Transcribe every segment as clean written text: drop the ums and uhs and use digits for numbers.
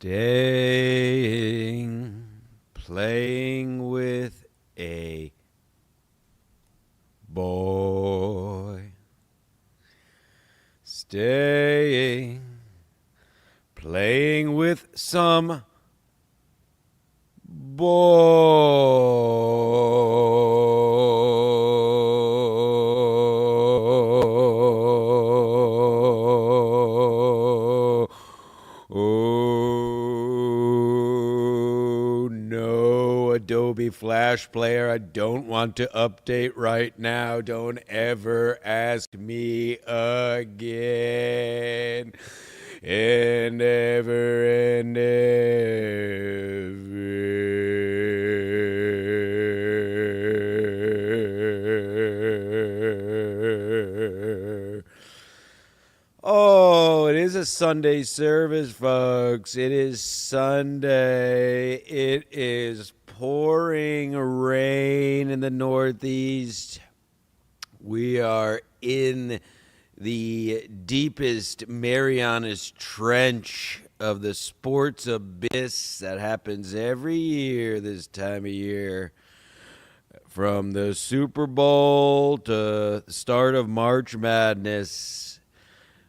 Staying, playing with a boy. Staying, playing with some boy. Oh, no, Adobe Flash Player. I don't want to update right now. Don't ever ask me again. And ever and ever. Oh, it is a Sunday service, folks. It is Sunday. It is pouring rain in the Northeast. We are in the deepest Marianas Trench of the sports abyss that happens every year this time of year. From the Super Bowl to the start of March Madness.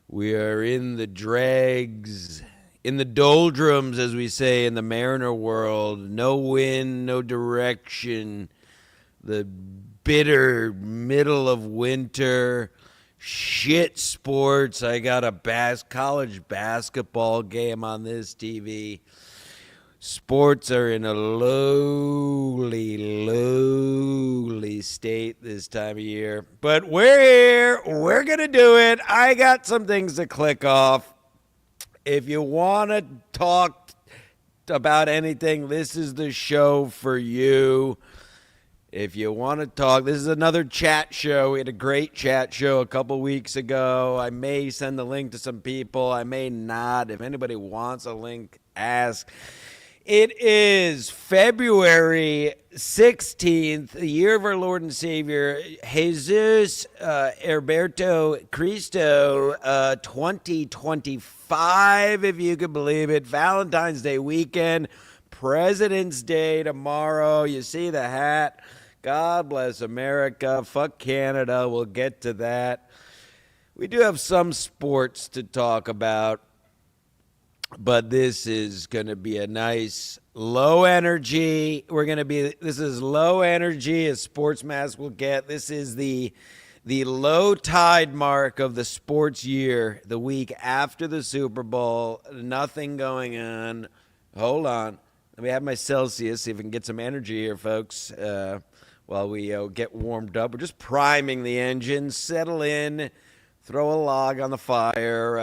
We are in the dregs, in the doldrums, as we say in the Mariner world. No wind, no direction. The bitter middle of winter. Shit sports. I got a college basketball game on this TV. Sports are in a lowly state this time of year. But we're here. We're going to do it. I got some things to click off. If you want to talk about anything, this is the show for you. If you want to talk, this is another chat show. We had a great chat show a couple weeks ago. I may send the link to some people. I may not. If anybody wants a link, ask. It is February 16th, the year of our Lord and Savior, Jesus Herberto Cristo, 2025, if you could believe it. Valentine's Day weekend, President's Day tomorrow. You see the hat. God bless America. Fuck Canada. We'll get to that. We do have some sports to talk about. But this is going to be a nice low energy. This is low energy as Sports Mask will get. This is the low tide mark of the sports year, the week after the Super Bowl. Nothing going on. Hold on. Let me have my Celsius, see if we can get some energy here, folks, while we get warmed up. We're just priming the engine. Settle in. Throw a log on the fire,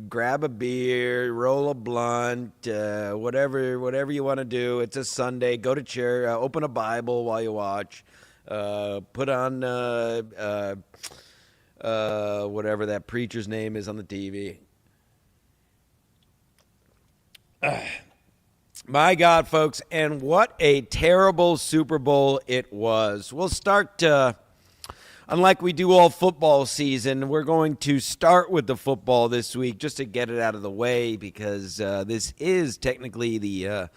grab a beer, roll a blunt, whatever you want to do. It's a Sunday. Go to church. Open a Bible while you watch. Put on whatever that preacher's name is on the TV. My God, folks, and what a terrible Super Bowl it was. We'll start... Unlike we do all football season, we're going to start with the football this week just to get it out of the way because this is technically the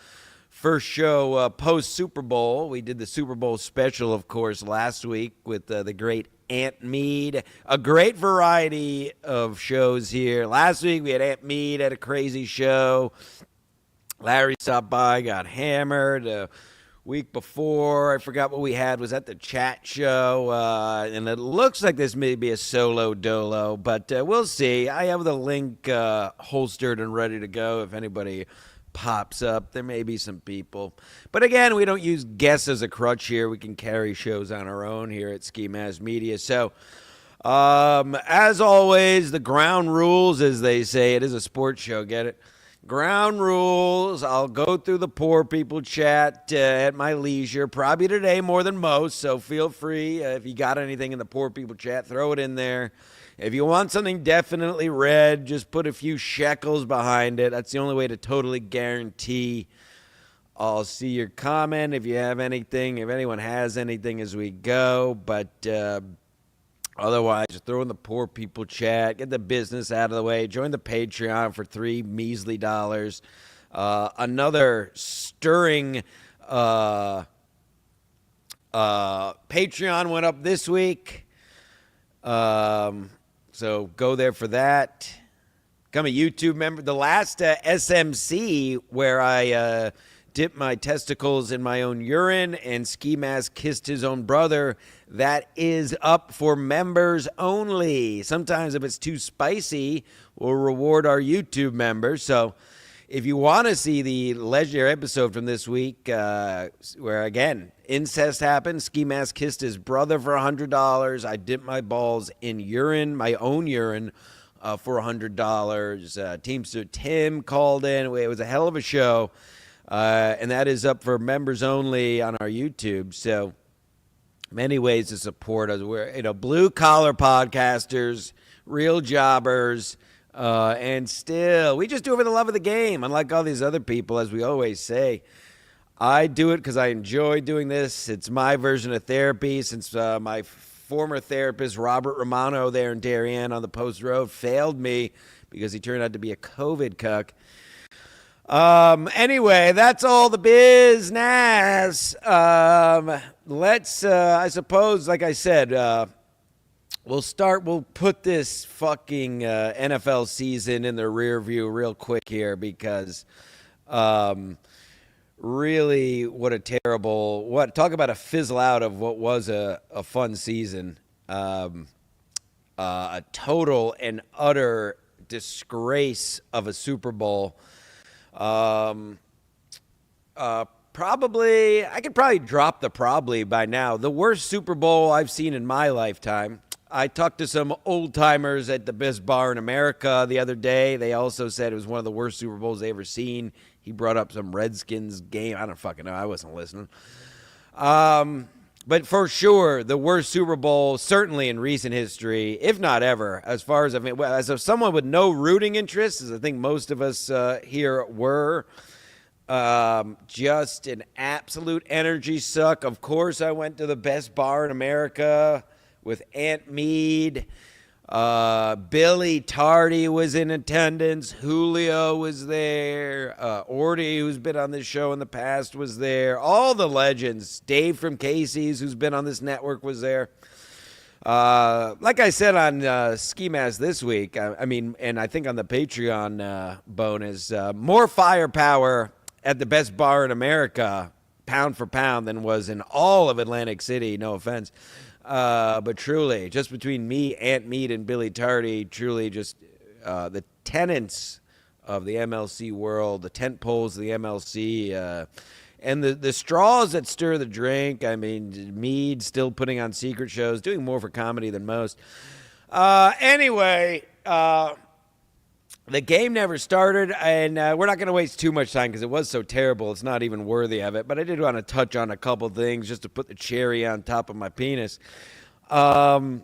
first show post-Super Bowl. We did the Super Bowl special, of course, last week with the great Ant Mead. A great variety of shows here. Last week we had Ant Mead, had a crazy show. Larry stopped by, got hammered. Week before, I forgot what we had, was at the chat show, and it looks like this may be a solo dolo, but we'll see. I have the link holstered and ready to go if anybody pops up. There may be some people. But again, we don't use guests as a crutch here. We can carry shows on our own here at Ski Mask Media. So, as always, the ground rules, as they say. It is a sports show, get it? Ground rules. I'll go through the poor people chat at my leisure, probably today more than most, so feel free. If you got anything in the poor people chat, throw it in there. If you want something definitely read, just put a few shekels behind it. That's the only way to totally guarantee I'll see your comment if you have anything, if anyone has anything as we go. But Otherwise, throw in the poor people chat, get the business out of the way, join the Patreon for $3 measly. Another stirring Patreon went up this week. So go there for that. Become a YouTube member. The last SMC where I dipped my testicles in my own urine and Ski Mask kissed his own brother, that is up for members only. Sometimes if it's too spicy, we'll reward our YouTube members. So if you want to see the legendary episode from this week, where, again, incest happened, Ski Mask kissed his brother for $100. I dipped my balls in urine, my own urine, for $100. Teamster Tim called in. It was a hell of a show. And that is up for members only on our YouTube. So many ways to support us. We're, blue collar podcasters, real jobbers, and still we just do it for the love of the game. Unlike all these other people, as we always say, I do it because I enjoy doing this. It's my version of therapy since my former therapist, Robert Romano, there in Darien on the Post Road, failed me because he turned out to be a COVID cuck. Anyway, that's all the business. Let's, I suppose, like I said, we'll put this fucking NFL season in the rear view real quick here because, really, talk about a fizzle out of what was a fun season. A total and utter disgrace of a Super Bowl. I could probably drop the probably by now. The worst Super Bowl I've seen in my lifetime. I talked to some old timers at the best bar in America the other day. They also said it was one of the worst Super Bowls they ever seen. He brought up some Redskins game. I don't fucking know. I wasn't listening. But for sure, the worst Super Bowl, certainly in recent history, if not ever, as far as, as someone with no rooting interests, as I think most of us here were, just an absolute energy suck. Of course, I went to the best bar in America with Aunt Mead. Billy Tardy was in attendance. Julio was there. Orty, who's been on this show in the past, was there. All the legends. Dave from Casey's, who's been on this network, was there. Like I said on Ski Mask this week, and I think on the Patreon bonus, more firepower at the best bar in America, pound for pound, than was in all of Atlantic City. No offense. But truly, just between me, Aunt Mead, and Billy Tardy, truly just the tenants of the MLC world, the tent poles of the MLC, and the straws that stir the drink. I mean, Mead still putting on secret shows, doing more for comedy than most. Anyway, the game never started, and we're not going to waste too much time because it was so terrible. It's not even worthy of it. But I did want to touch on a couple things just to put the cherry on top of my penis. I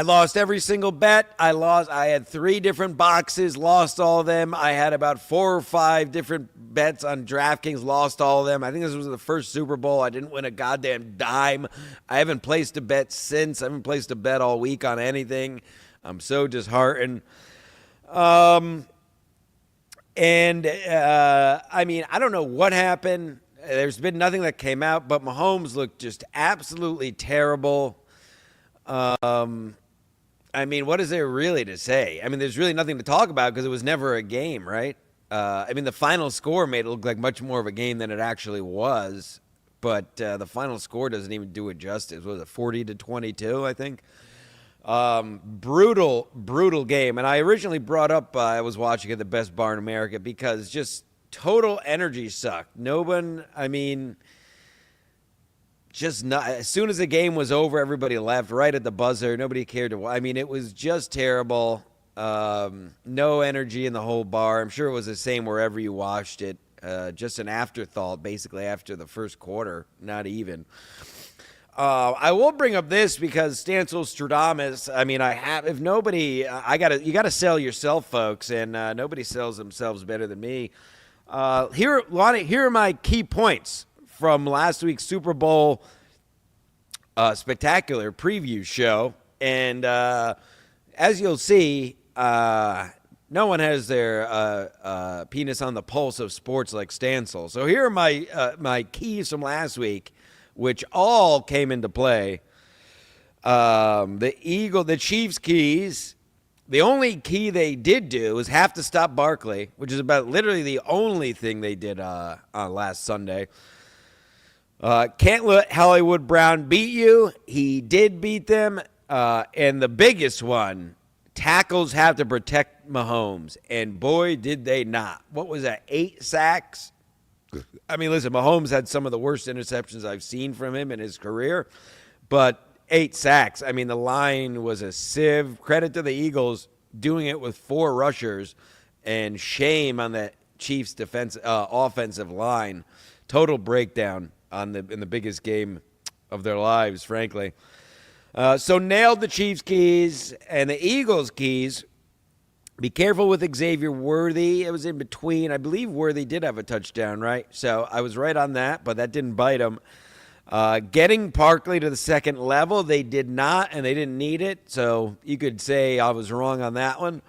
lost every single bet. I had 3 different boxes, lost all of them. I had about 4 or 5 different bets on DraftKings, lost all of them. I think this was the first Super Bowl I didn't win a goddamn dime. I haven't placed a bet since. I haven't placed a bet all week on anything. I'm so disheartened. I don't know what happened. There's been nothing that came out, but Mahomes looked just absolutely terrible. What is there really to say? There's really nothing to talk about because it was never a game, right? The final score made it look like much more of a game than it actually was, but the final score doesn't even do it justice. Was it 40-22, I think? Brutal game. And I originally brought up I was watching at the best bar in America because just total energy sucked. Just not. As soon as the game was over, everybody left right at the buzzer. Nobody cared to watch. It was just terrible. No energy in the whole bar. I'm sure it was the same wherever you watched it. Just an afterthought, basically, after the first quarter. Not even. I will bring up this because Stancil Stradamus, you got to sell yourself, folks, and nobody sells themselves better than me. Here are my key points from last week's Super Bowl spectacular preview show. And as you'll see, no one has their penis on the pulse of sports like Stansel. So here are my keys from last week, which all came into play. The Chiefs keys. The only key they did do was have to stop Barkley, which is about literally the only thing they did on last Sunday. Can't let Hollywood Brown beat you. He did beat them. And the biggest one, tackles have to protect Mahomes. And boy, did they not. What was that, 8 sacks? I mean, listen, Mahomes had some of the worst interceptions I've seen from him in his career. But 8 sacks. I mean, the line was a sieve. Credit to the Eagles doing it with 4 rushers, and shame on the Chiefs' offensive line. Total breakdown in the biggest game of their lives, frankly. So nailed the Chiefs' keys and the Eagles' keys. Be careful with Xavier Worthy. It was in between. I believe Worthy did have a touchdown, right? So I was right on that, but that didn't bite him. Getting Barkley to the second level, they did not, and they didn't need it. So you could say I was wrong on that one.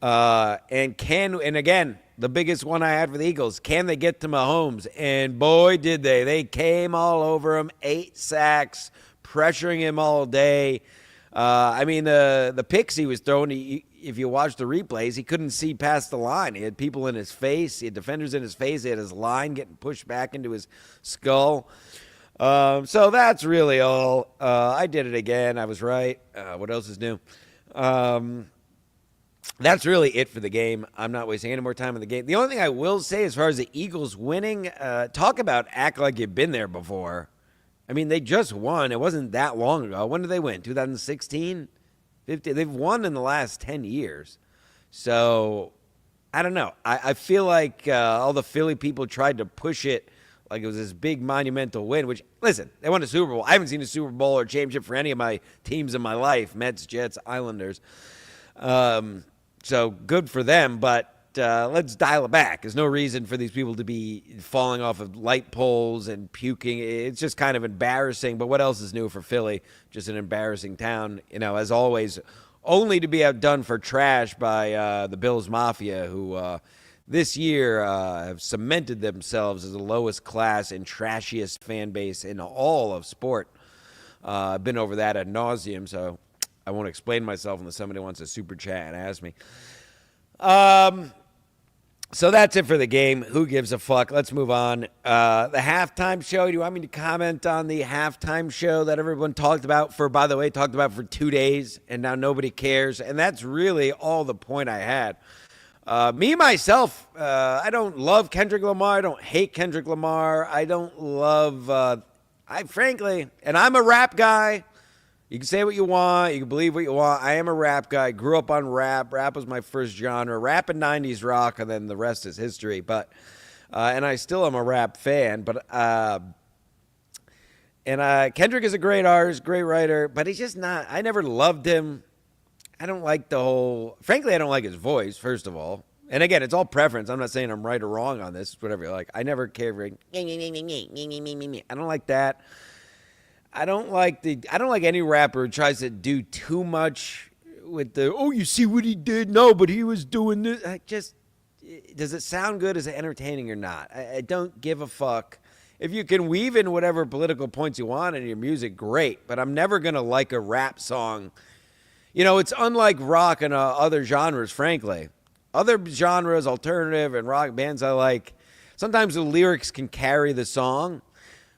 And again, the biggest one I had for the Eagles, can they get to Mahomes? And boy, did they. They came all over him, 8 sacks, pressuring him all day. I mean, the picks he was throwing, if you watch the replays, he couldn't see past the line. He had people in his face. He had defenders in his face. He had his line getting pushed back into his skull. So that's really all. I did it again. I was right. What else is new? That's really it for the game. I'm not wasting any more time on the game. The only thing I will say as far as the Eagles winning, talk about act like you've been there before. I mean, they just won. It wasn't that long ago. When did they win? 2016? 50? They've won in the last 10 years. So, I don't know. I feel like all the Philly people tried to push it like it was this big monumental win, which, listen, they won a Super Bowl. I haven't seen a Super Bowl or championship for any of my teams in my life, Mets, Jets, Islanders. So good for them, but let's dial it back. There's no reason for these people to be falling off of light poles and puking. It's just kind of embarrassing, but what else is new for Philly? Just an embarrassing town, as always, only to be outdone for trash by the Bills Mafia, who this year have cemented themselves as the lowest class and trashiest fan base in all of sport. I've been over that ad nauseum, so I won't explain myself unless somebody wants a super chat and ask me. So that's it for the game. Who gives a fuck? Let's move on. The halftime show. Do you want me to comment on the halftime show that everyone talked about for 2 days, and now nobody cares? And that's really all the point I had. Myself, I don't love Kendrick Lamar. I don't hate Kendrick Lamar. I don't love, frankly, and I'm a rap guy. You can say what you want. You can believe what you want. I am a rap guy. Grew up on rap. Rap was my first genre. Rap and 90s rock, and then the rest is history. But and I still am a rap fan. But Kendrick is a great artist, great writer, but he's just not. I never loved him. I don't like frankly, I don't like his voice, first of all. And again, it's all preference. I'm not saying I'm right or wrong on this, whatever you like. I never cared for I don't like that. I don't like any rapper who tries to do too much with you see what he did? No, but he was doing this. Does it sound good? Is it entertaining or not? I don't give a fuck. If you can weave in whatever political points you want in your music, great. But I'm never going to like a rap song. It's unlike rock and other genres, frankly. Other genres, alternative and rock bands I like, sometimes the lyrics can carry the song.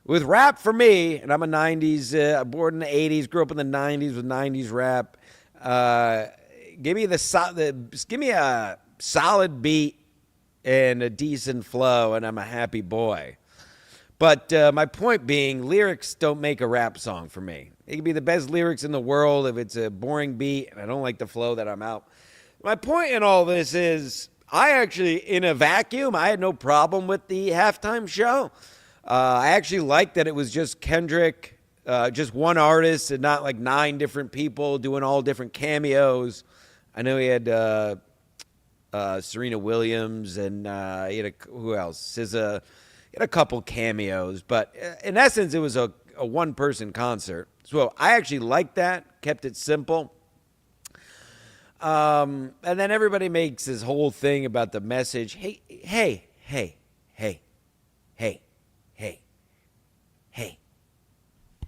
With rap, for me, and I'm a 90s, born in the 80s, grew up in the 90s with 90s rap. Give me a solid beat and a decent flow, and I'm a happy boy. But my point being, lyrics don't make a rap song for me. It can be the best lyrics in the world if it's a boring beat, and I don't like the flow that I'm out. My point in all this is, I actually, in a vacuum, I had no problem with the halftime show. I actually liked that it was just Kendrick, just one artist, and not like 9 different people doing all different cameos. I know he had Serena Williams, and he had who else? SZA. He had a couple cameos, but in essence, it was a one-person concert. So I actually liked that, kept it simple. And then everybody makes this whole thing about the message. Hey, hey, hey, hey, hey, hey, hey,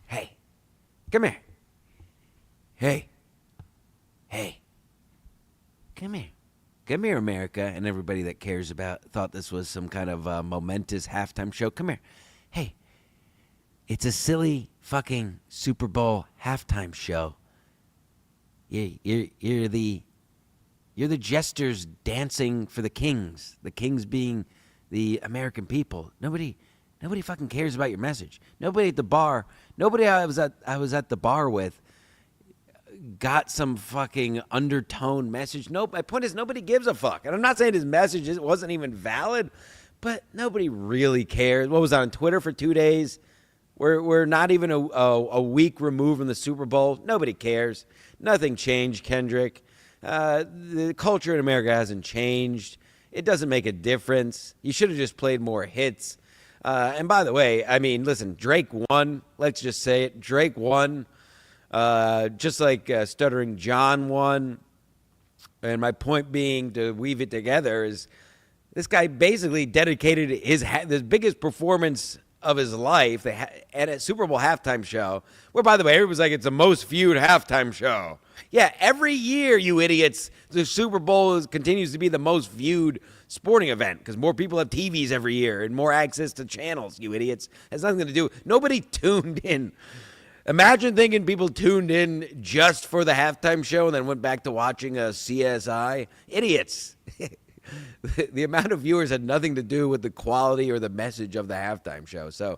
hey, come here. Hey, hey, come here. Come here, America, and everybody that cares about thought this was some kind of momentous halftime show. Come here. Hey, it's a silly fucking Super Bowl halftime show. You're the jesters dancing for the kings being the American people. Nobody fucking cares about your message. Nobody at the bar, nobody I was at the bar with got some fucking undertone message. Nope. My point is nobody gives a fuck. And I'm not saying his message wasn't even valid, but nobody really cares. What was on Twitter for 2 days? We're not even a week removed from the Super Bowl. Nobody cares. Nothing changed, Kendrick. The culture in America hasn't changed. It doesn't make a difference. You should have just played more hits. And by the way, I mean, listen, Drake won. Let's just say it. Drake won. Just like Stuttering John won. And my point being, to weave it together, is this guy basically dedicated his biggest performance of his life at a Super Bowl halftime show, where, by the way, everyone's like, it's the most viewed halftime show. Yeah, every year, you idiots, the Super Bowl continues to be the most viewed sporting event because more people have TVs every year and more access to channels, you idiots. It has nothing to do. Nobody tuned in. Imagine thinking people tuned in just for the halftime show and then went back to watching a CSI. Idiots. The amount of viewers had nothing to do with the quality or the message of the halftime show. So,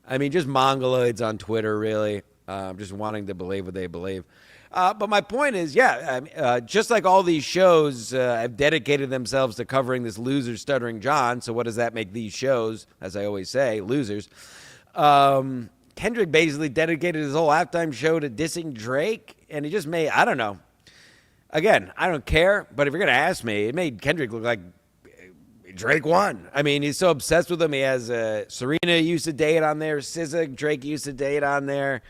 I mean, just mongoloids on Twitter, really, just wanting to believe what they believe. But my point is, just like all these shows have dedicated themselves to covering this loser Stuttering John, so what does that make these shows, as I always say, losers? Kendrick basically dedicated his whole halftime show to dissing Drake, and he just made, I don't know. Again, I don't care, but if you're going to ask me, it made Kendrick look like Drake won. I mean, he's so obsessed with him. He has Serena used to date on there, SZA, Drake used to date on there.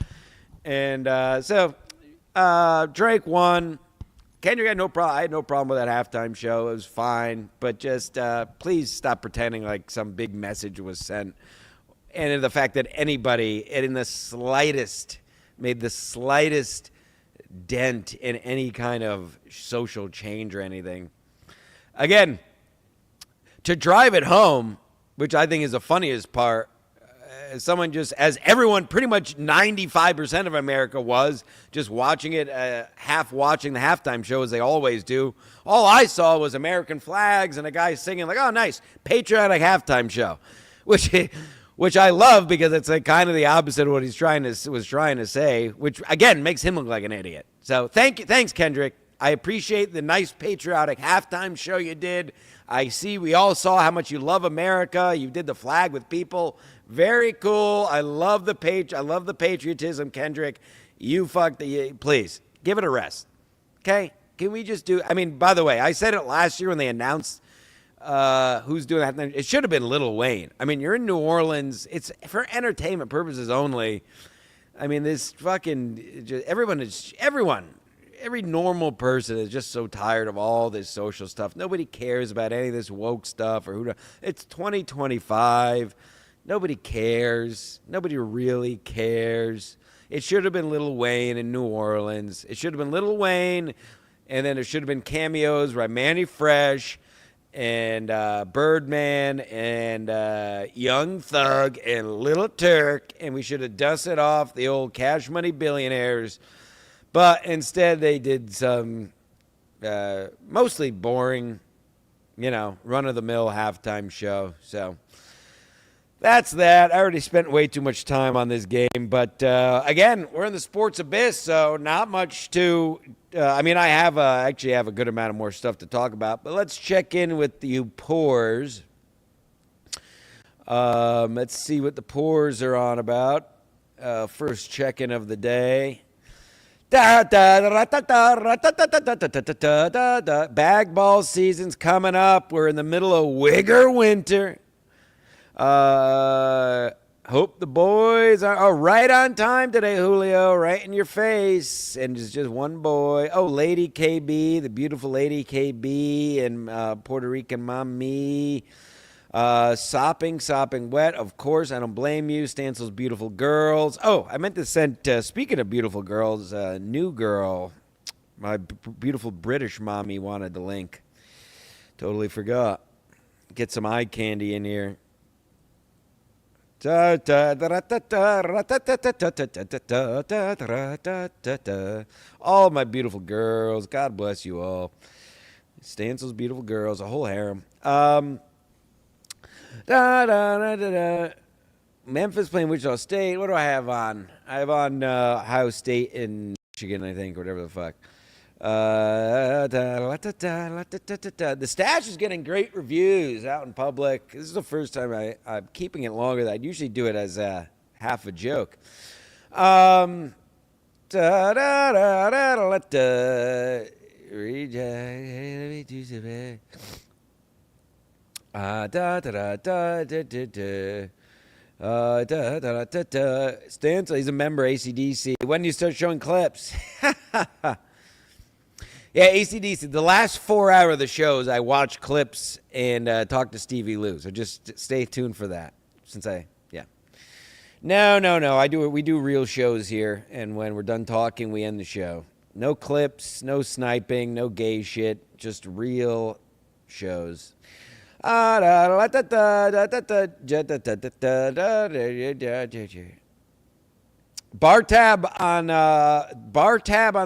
And so Drake won. Kendrick had no problem. I had no problem with that halftime show. It was fine. But just please stop pretending like some big message was sent. And the fact that anybody in the slightest made the slightest dent in any kind of social change or anything. Again, to drive it home, which I think is the funniest part, someone just, as everyone, pretty much 95% of America was, just watching it, half watching the halftime show as they always do. All I saw was American flags and a guy singing like, oh, nice, patriotic halftime show, which I love because it's like kind of the opposite of what was trying to say, which again makes him look like an idiot. So thanks, Kendrick. I appreciate the nice patriotic halftime show you did. We all saw how much you love America. You did the flag with people. Very cool. I love the patriotism, Kendrick. Please give it a rest. Okay? Can we just do? I mean, by the way, I said it last year when they announced who's doing that. It should have been Lil Wayne. I mean, you're in New Orleans. It's for entertainment purposes only. I mean, this fucking every normal person is just so tired of all this social stuff. Nobody cares about any of this woke stuff or it's 2025. Nobody cares. Nobody really cares. It should have been Lil Wayne in New Orleans. It should have been Lil Wayne, and then there should have been cameos by Manny Fresh and Birdman and Young Thug and Little Turk, and we should have dusted off the old Cash Money billionaires. But instead they did some mostly boring, run-of-the-mill halftime show. So that's that. I already spent way too much time on this game. But, again, we're in the sports abyss, so not much to I actually have a good amount of more stuff to talk about. But let's check in with you poors. Let's see what the poors are on about. First check-in of the day. Bag ball season's coming up. We're in the middle of Wigger winter. Hope the boys are right on time today, Julio. Right in your face. And it's just one boy. Oh, Lady KB, the beautiful Lady KB and Puerto Rican mommy. Sopping wet. Of course, I don't blame you. Stansel's beautiful girls. Oh, I meant to send, speaking of beautiful girls, new girl. My beautiful British mommy wanted the link. Totally forgot. Get some eye candy in here. All my beautiful girls. God bless you all. Stansel's beautiful girls. A whole harem. Memphis playing Wichita State. What do I have on? I have on Ohio State and Michigan, I think, whatever the fuck. The Stash is getting great reviews out in public. This is the first time I'm keeping it longer. I'd usually do it as half a joke. Stancil, he's a member ACDC. When do you start showing clips? Yeah, ACDC. The last 4 hours of the shows, I watch clips and talk to Stevie Lou. So just stay tuned for that. No. We do real shows here, and when we're done talking, we end the show. No clips, no sniping, no gay shit. Just real shows. Bar tab on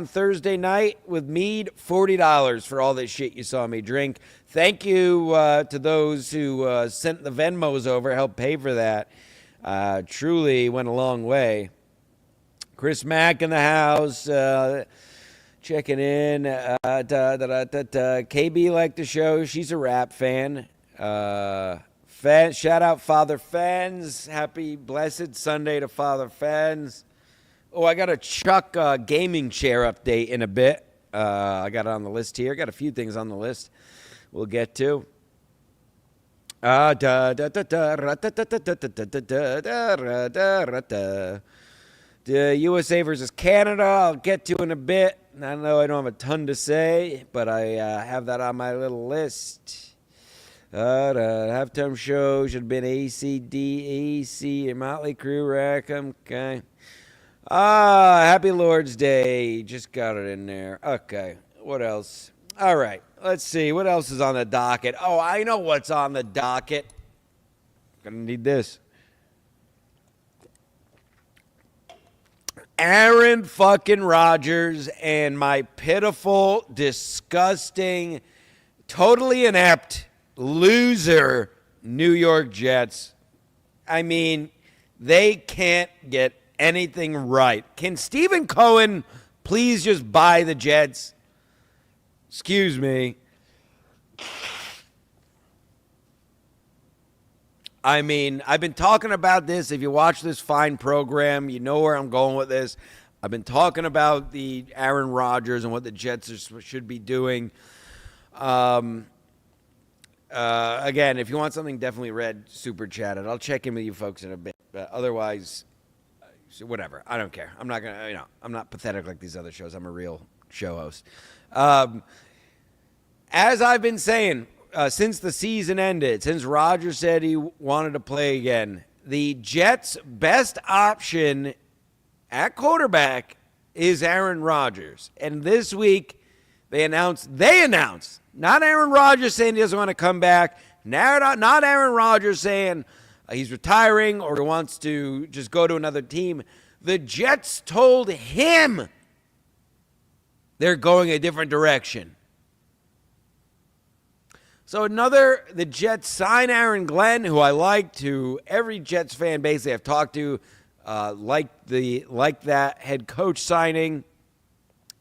Thursday night with mead, $40 for all this shit you saw me drink. Thank you to those who sent the Venmos over, helped pay for that. Truly went a long way. Chris Mack in the house, checking in. KB liked the show. She's a rap fan. Shout out Father Fens. Happy blessed Sunday to Father Fens. Oh, I got a Chuck gaming chair update in a bit. I got it on the list here. Got a few things on the list we'll get to. The USA versus Canada, I'll get to in a bit. I know I don't have a ton to say, but I have that on my little list. Halftime show should have been AC/DC and Motley Crue, Rackham. Okay. Happy Lord's Day. Just got it in there. Okay. What else? All right. Let's see. What else is on the docket? Oh, I know what's on the docket. Gonna need this. Aaron fucking Rodgers and my pitiful, disgusting, totally inept loser New York Jets. I mean, they can't get anything right. Can Stephen Cohen please just buy the Jets? Excuse me. I mean, I've been talking about this. If you watch this fine program, you know where I'm going with this. I've been talking about the Aaron Rodgers and what the Jets should be doing. Again, if you want something definitely read, super chat it. I'll check in with you folks in a bit. But otherwise, whatever. I don't care. I'm not gonna. I'm not pathetic like these other shows. I'm a real show host. As I've been saying since the season ended, since Rodgers said he wanted to play again, the Jets' best option at quarterback is Aaron Rodgers. And this week, they announced, not Aaron Rodgers saying he doesn't want to come back, not Aaron Rodgers saying he's retiring or he wants to just go to another team. The Jets told him they're going a different direction. So the Jets sign Aaron Glenn, who I liked, who every Jets fan basically I've talked to liked that head coach signing.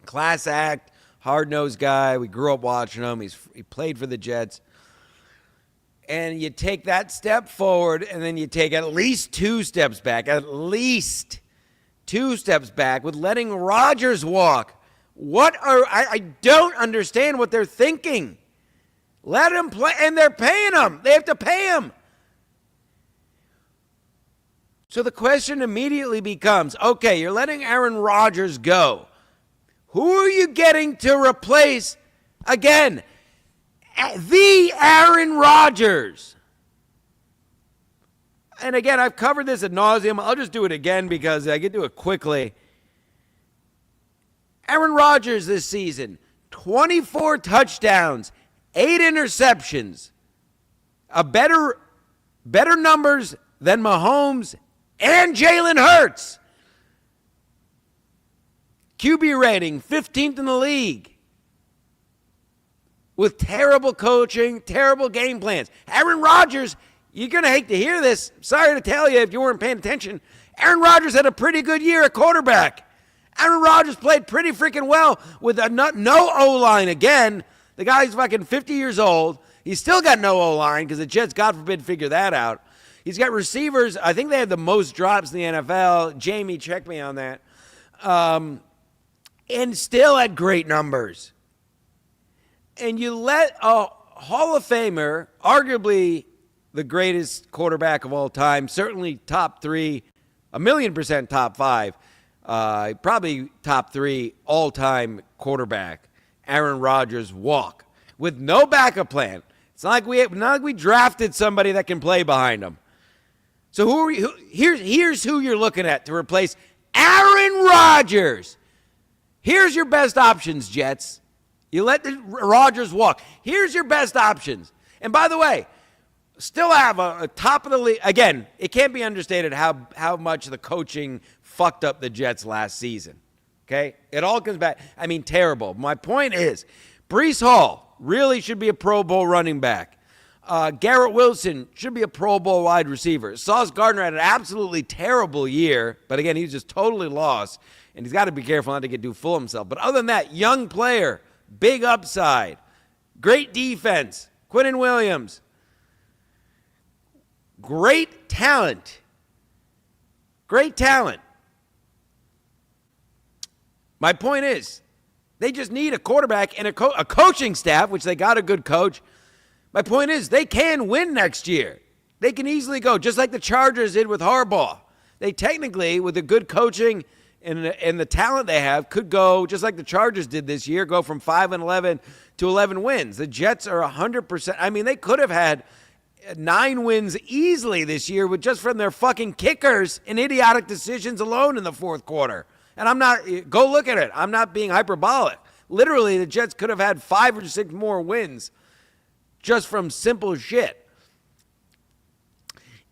Class act, hard-nosed guy. We grew up watching him. He played for the Jets. And you take that step forward, and then you take at least 2 steps back. At least 2 steps back with letting Rodgers walk. I don't understand what they're thinking. Let him play, and they're paying him. They have to pay him. So the question immediately becomes, okay, you're letting Aaron Rodgers go. Who are you getting to replace, again, the Aaron Rodgers? And again, I've covered this ad nauseum. I'll just do it again because I can do it quickly. Aaron Rodgers this season, 24 touchdowns, 8 interceptions, a better numbers than Mahomes and Jalen Hurts. QB rating, 15th in the league. With terrible coaching, terrible game plans. Aaron Rodgers, you're going to hate to hear this. Sorry to tell you if you weren't paying attention. Aaron Rodgers had a pretty good year at quarterback. Aaron Rodgers played pretty freaking well with no O-line again. The guy's fucking 50 years old. He's still got no O-line because the Jets, God forbid, figure that out. He's got receivers. I think they have the most drops in the NFL. Jamie, check me on that. And still had great numbers. And you let a Hall of Famer, arguably the greatest quarterback of all time, certainly top 3, 1,000,000% top 5, probably top 3 all-time quarterback, Aaron Rodgers, walk with no backup plan. It's not like we drafted somebody that can play behind him. So here's who you're looking at to replace Aaron Rodgers. Here's your best options, Jets. You let Rodgers walk. Here's your best options. And by the way, still have a top of the league. Again, it can't be understated how much the coaching fucked up the Jets last season. Okay? It all comes back. I mean, terrible. My point is, Breece Hall really should be a Pro Bowl running back. Garrett Wilson should be a Pro Bowl wide receiver. Sauce Gardner had an absolutely terrible year, but again, he's just totally lost, and he's got to be careful not to do fool himself. But other than that, young player, big upside, great defense, Quinnen Williams, great talent. Great talent. My point is, they just need a quarterback and a coaching staff, which they got a good coach. My point is, they can win next year. They can easily go, just like the Chargers did with Harbaugh. They technically, with the good coaching and the talent they have, could go, just like the Chargers did this year, go from 5-11 to 11 wins. The Jets are 100%. I mean, they could have had 9 wins easily this year with just from their fucking kickers and idiotic decisions alone in the fourth quarter. And I'm not, go look at it. I'm not being hyperbolic. Literally, the Jets could have had 5 or 6 more wins just from simple shit.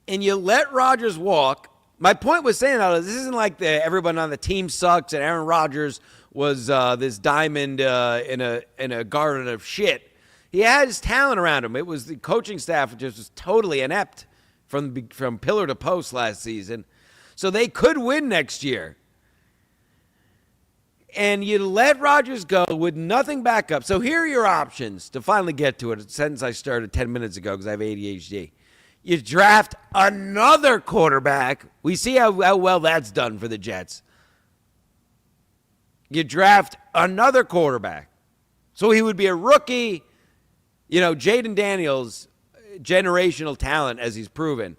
And you let Rodgers walk. My point was saying, this isn't like everyone on the team sucks and Aaron Rodgers was this diamond in a garden of shit. He had his talent around him. It was the coaching staff which was totally inept from pillar to post last season. So they could win next year. And you let Rodgers go with nothing back up. So here are your options to finally get to it. A sentence I started 10 minutes ago because I have ADHD. You draft another quarterback. We see how well that's done for the Jets. You draft another quarterback. So he would be a rookie. You know, Jaden Daniels, generational talent as he's proven.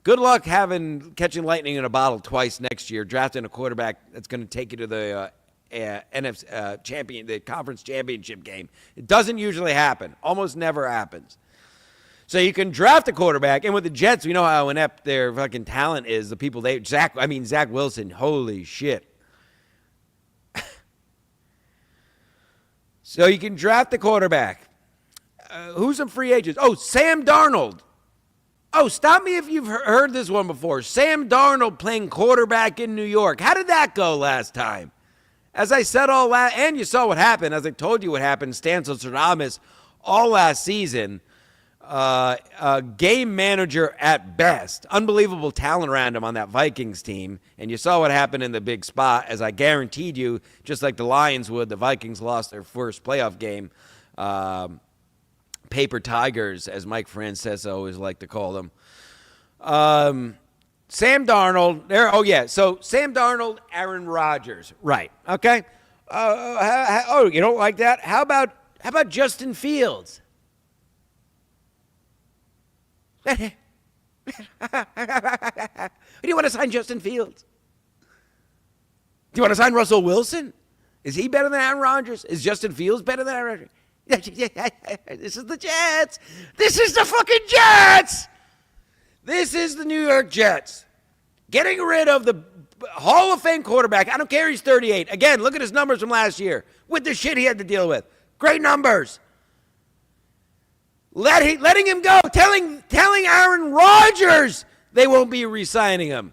Good luck catching lightning in a bottle twice next year, drafting a quarterback that's going to take you to the NFC the conference championship game. It doesn't usually happen. Almost never happens. So you can draft a quarterback, and with the Jets, we know how inept their fucking talent is. The people Zach Wilson, holy shit. So you can draft the quarterback. Who's some free agents? Oh, Sam Darnold. Oh, stop me if you've heard this one before. Sam Darnold playing quarterback in New York. How did that go last time? As I said all last, and you saw what happened, as I told you what happened, Stan Stradamus all last season, game manager at best, unbelievable talent around him on that Vikings team, and you saw what happened in the big spot, as I guaranteed you, just like the Lions would, the Vikings lost their first playoff game, paper tigers, as Mike Francesa always liked to call them. Sam Darnold, so Sam Darnold, Aaron Rodgers, right, okay. You don't like that? How about Justin Fields? Do you want to sign Justin Fields? Do you want to sign Russell Wilson? Is he better than Aaron Rodgers? Is Justin Fields better than Aaron Rodgers? This is the Jets. This is the fucking Jets. This is the New York Jets. Getting rid of the Hall of Fame quarterback. I don't care he's 38. Again, look at his numbers from last year with the shit he had to deal with. Great numbers. Letting him go. Telling Aaron Rodgers they won't be re-signing him.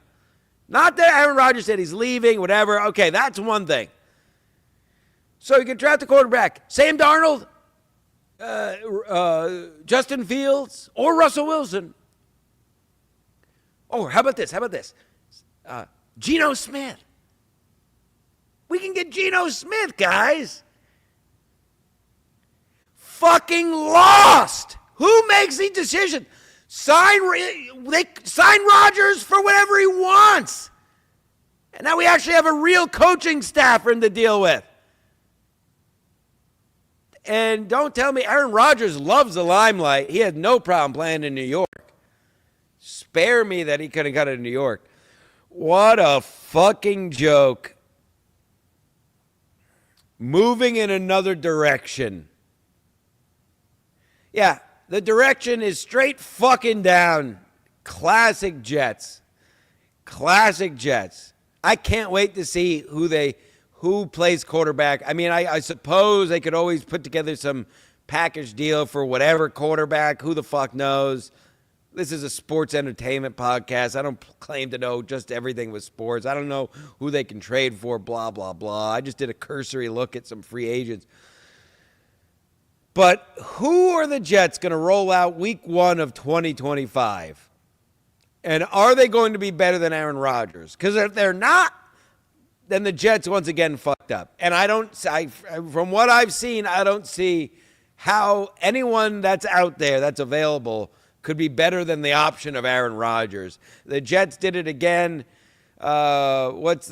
Not that Aaron Rodgers said he's leaving, whatever. Okay, that's one thing. So you can draft a quarterback. Sam Darnold, Justin Fields, or Russell Wilson. Oh, how about this? Geno Smith. We can get Geno Smith, guys. Fucking lost. Who makes the decision? Sign Rodgers for whatever he wants. And now we actually have a real coaching staff for him to deal with. And don't tell me Aaron Rodgers loves the limelight. He had no problem playing in New York. Spare me that he could have got it in New York. What a fucking joke. Moving in another direction. Yeah, the direction is straight fucking down. Classic Jets. Classic Jets. I can't wait to see who plays quarterback. I mean, I suppose they could always put together some package deal for whatever quarterback. Who the fuck knows? This is a sports entertainment podcast. I don't claim to know just everything with sports. I don't know who they can trade for, blah, blah, blah. I just did a cursory look at some free agents. But who are the Jets going to roll out week 1 of 2025? And are they going to be better than Aaron Rodgers? Because if they're not, then the Jets once again fucked up. And from what I've seen, I don't see how anyone that's out there that's available could be better than the option of Aaron Rodgers. The Jets did it again. Just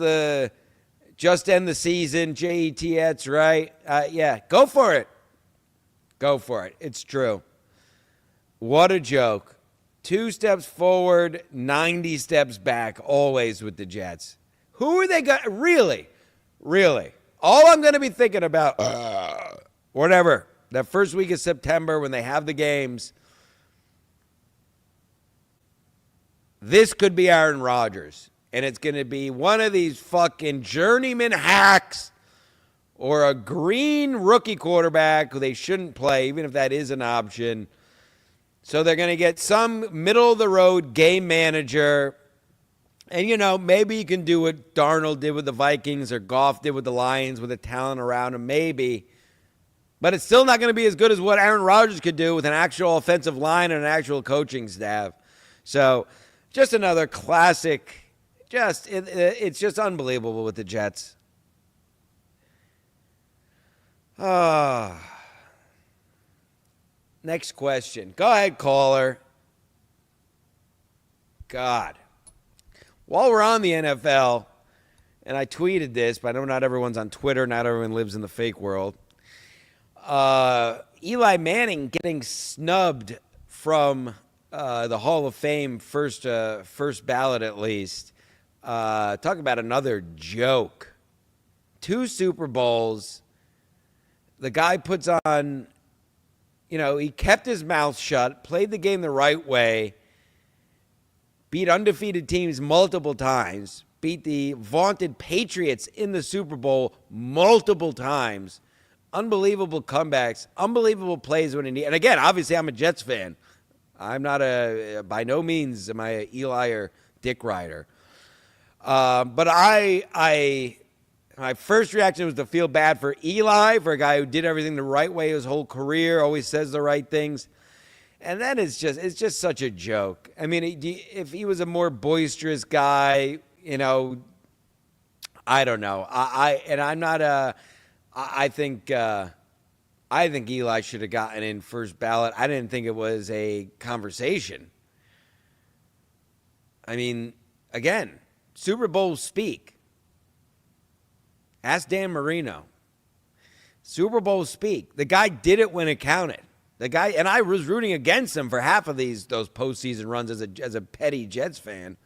end the season, Jets, right? Yeah, go for it. Go for it. It's true. What a joke. 2 steps forward, 90 steps back, always with the Jets. Who are they going to, really? All I'm going to be thinking about, whatever, that first week of September when they have the games, this could be Aaron Rodgers. And it's going to be one of these fucking journeyman hacks or a green rookie quarterback who they shouldn't play, even if that is an option. So they're going to get some middle-of-the-road game manager. And, maybe you can do what Darnold did with the Vikings or Goff did with the Lions with the talent around him, maybe. But it's still not going to be as good as what Aaron Rodgers could do with an actual offensive line and an actual coaching staff. So just another classic. It's just unbelievable with the Jets. Next question. Go ahead, caller. God. While we're on the NFL, and I tweeted this, but I know not everyone's on Twitter. Not everyone lives in the fake world. Eli Manning getting snubbed from the Hall of Fame first ballot at least. Talk about another joke. 2 Super Bowls. The guy puts on, he kept his mouth shut, played the game the right way, beat undefeated teams multiple times, beat the vaunted Patriots in the Super Bowl multiple times. Unbelievable comebacks, unbelievable plays when he needs. And again, obviously I'm a Jets fan. I'm not by no means am I a Eli or Dick Rider. But my first reaction was to feel bad for Eli, for a guy who did everything the right way his whole career, always says the right things. And then it's just such a joke. I mean, if he was a more boisterous guy, I don't know. I think Eli should have gotten in first ballot. I didn't think it was a conversation. I mean, again, Super Bowls speak. Ask Dan Marino. Super Bowls speak. The guy did it when it counted. The guy, and I was rooting against him for half of those postseason runs as a petty Jets fan.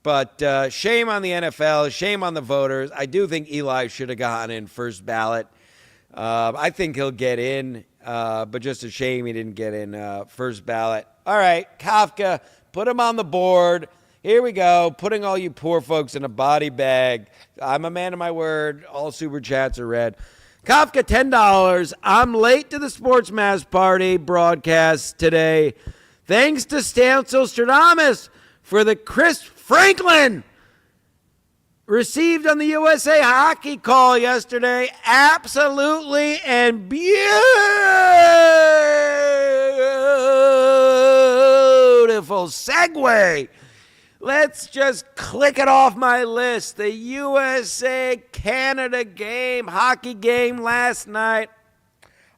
But shame on the NFL, shame on the voters. I do think Eli should have gotten in first ballot. I think he'll get in, but just a shame he didn't get in first ballot. All right, Kafka, put him on the board. Here we go, putting all you poor folks in a body bag. I'm a man of my word. All super chats are read. Kafka, $10. I'm late to the Sports Mass Party broadcast today. Thanks to Stancil Stradamus for the Chris Franklin received on the USA Hockey call yesterday. Absolutely and beautiful segue. Let's just click it off my list. The USA-Canada game, hockey game last night.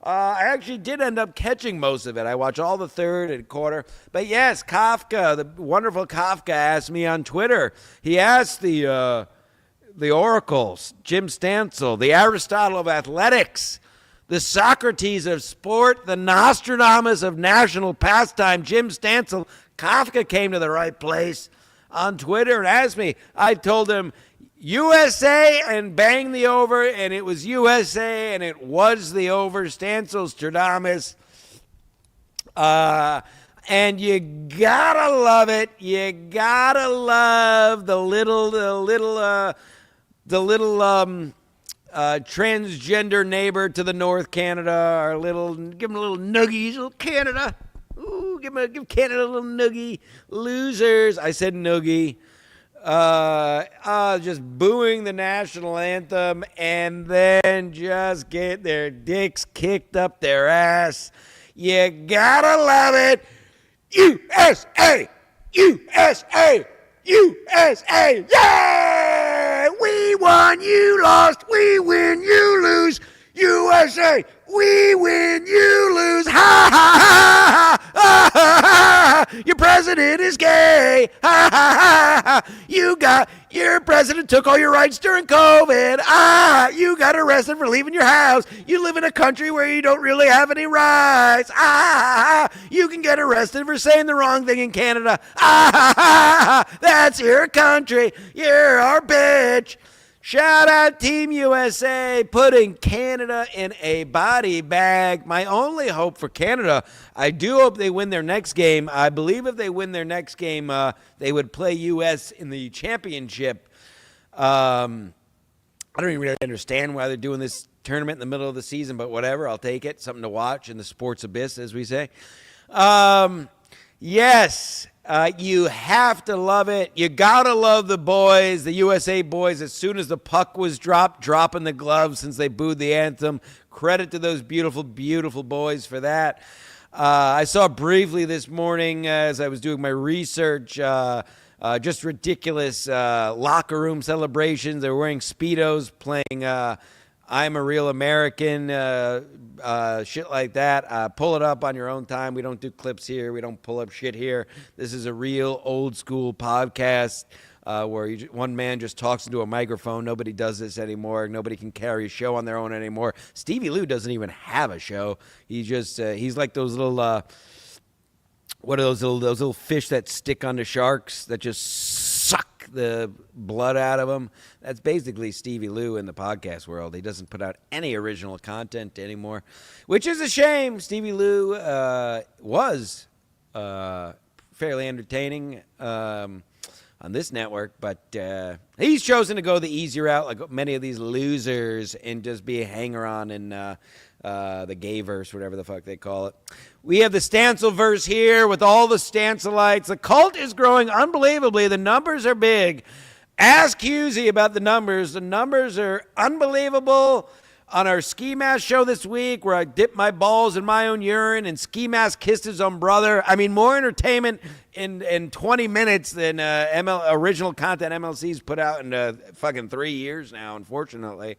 I actually did end up catching most of it. I watched all the third and quarter. But yes, Kafka, the wonderful Kafka, asked me on Twitter. He asked the oracles, Jim Stancil, the Aristotle of athletics, the Socrates of sport, the Nostradamus of national pastime, Jim Stancil. Kafka came to the right place on Twitter and asked me. I told him USA and bang the over, and it was USA, and it was the over. Stancil Stradamus. And you gotta love it. You gotta love the little transgender neighbor to the North, Canada. Give him a little nuggies, little Canada. Ooh, give Canada a little noogie. Losers. I said noogie. Just booing the national anthem and then just get their dicks kicked up their ass. You gotta love it. USA! USA! USA! Yeah! We won, you lost. We win, you lose. USA! We win, you lose. Ha ha ha ha ha ha! Your president is gay. Ha ha ha ha! Your president took all your rights during COVID. You got arrested for leaving your house. You live in a country where you don't really have any rights. You can get arrested for saying the wrong thing in Canada. That's your country. You're our bitch. Shout out Team USA, putting Canada in a body bag. My only hope for Canada, I do hope they win their next game. I believe if they win their next game, they would play US in the championship. I don't even really understand why they're doing this tournament in the middle of the season, but whatever, I'll take it. Something to watch in the sports abyss, as we say. Yes. You have to love it. You gotta love the boys, the USA boys. As soon as the puck was dropping the gloves since they booed the anthem. Credit to those beautiful, beautiful boys for that. I saw briefly this morning as I was doing my research, just ridiculous locker room celebrations. They're wearing Speedos, playing I'm a Real American, shit like that. Pull it up on your own time. We don't do clips here. We don't pull up shit here. This is a real old school podcast where one man just talks into a microphone. Nobody does this anymore. Nobody can carry a show on their own anymore. Stevie Lou doesn't even have a show. He's like those little what are those little fish that stick onto sharks that just suck the blood out of them? That's basically Stevie Lou in the podcast world. He doesn't put out any original content anymore, which is a shame. Stevie Lou was fairly entertaining on this network, but he's chosen to go the easy route like many of these losers and just be a hanger-on in the gay-verse, whatever the fuck they call it. We have the Stancil-verse here with all the Stancilites. The cult is growing unbelievably. The numbers are big. Ask Husey about the numbers. The numbers are unbelievable. On our Ski Mask show this week, where I dipped my balls in my own urine and Ski Mask kissed his own brother. I mean, more entertainment in 20 minutes than original content MLC's put out in fucking 3 years now, unfortunately.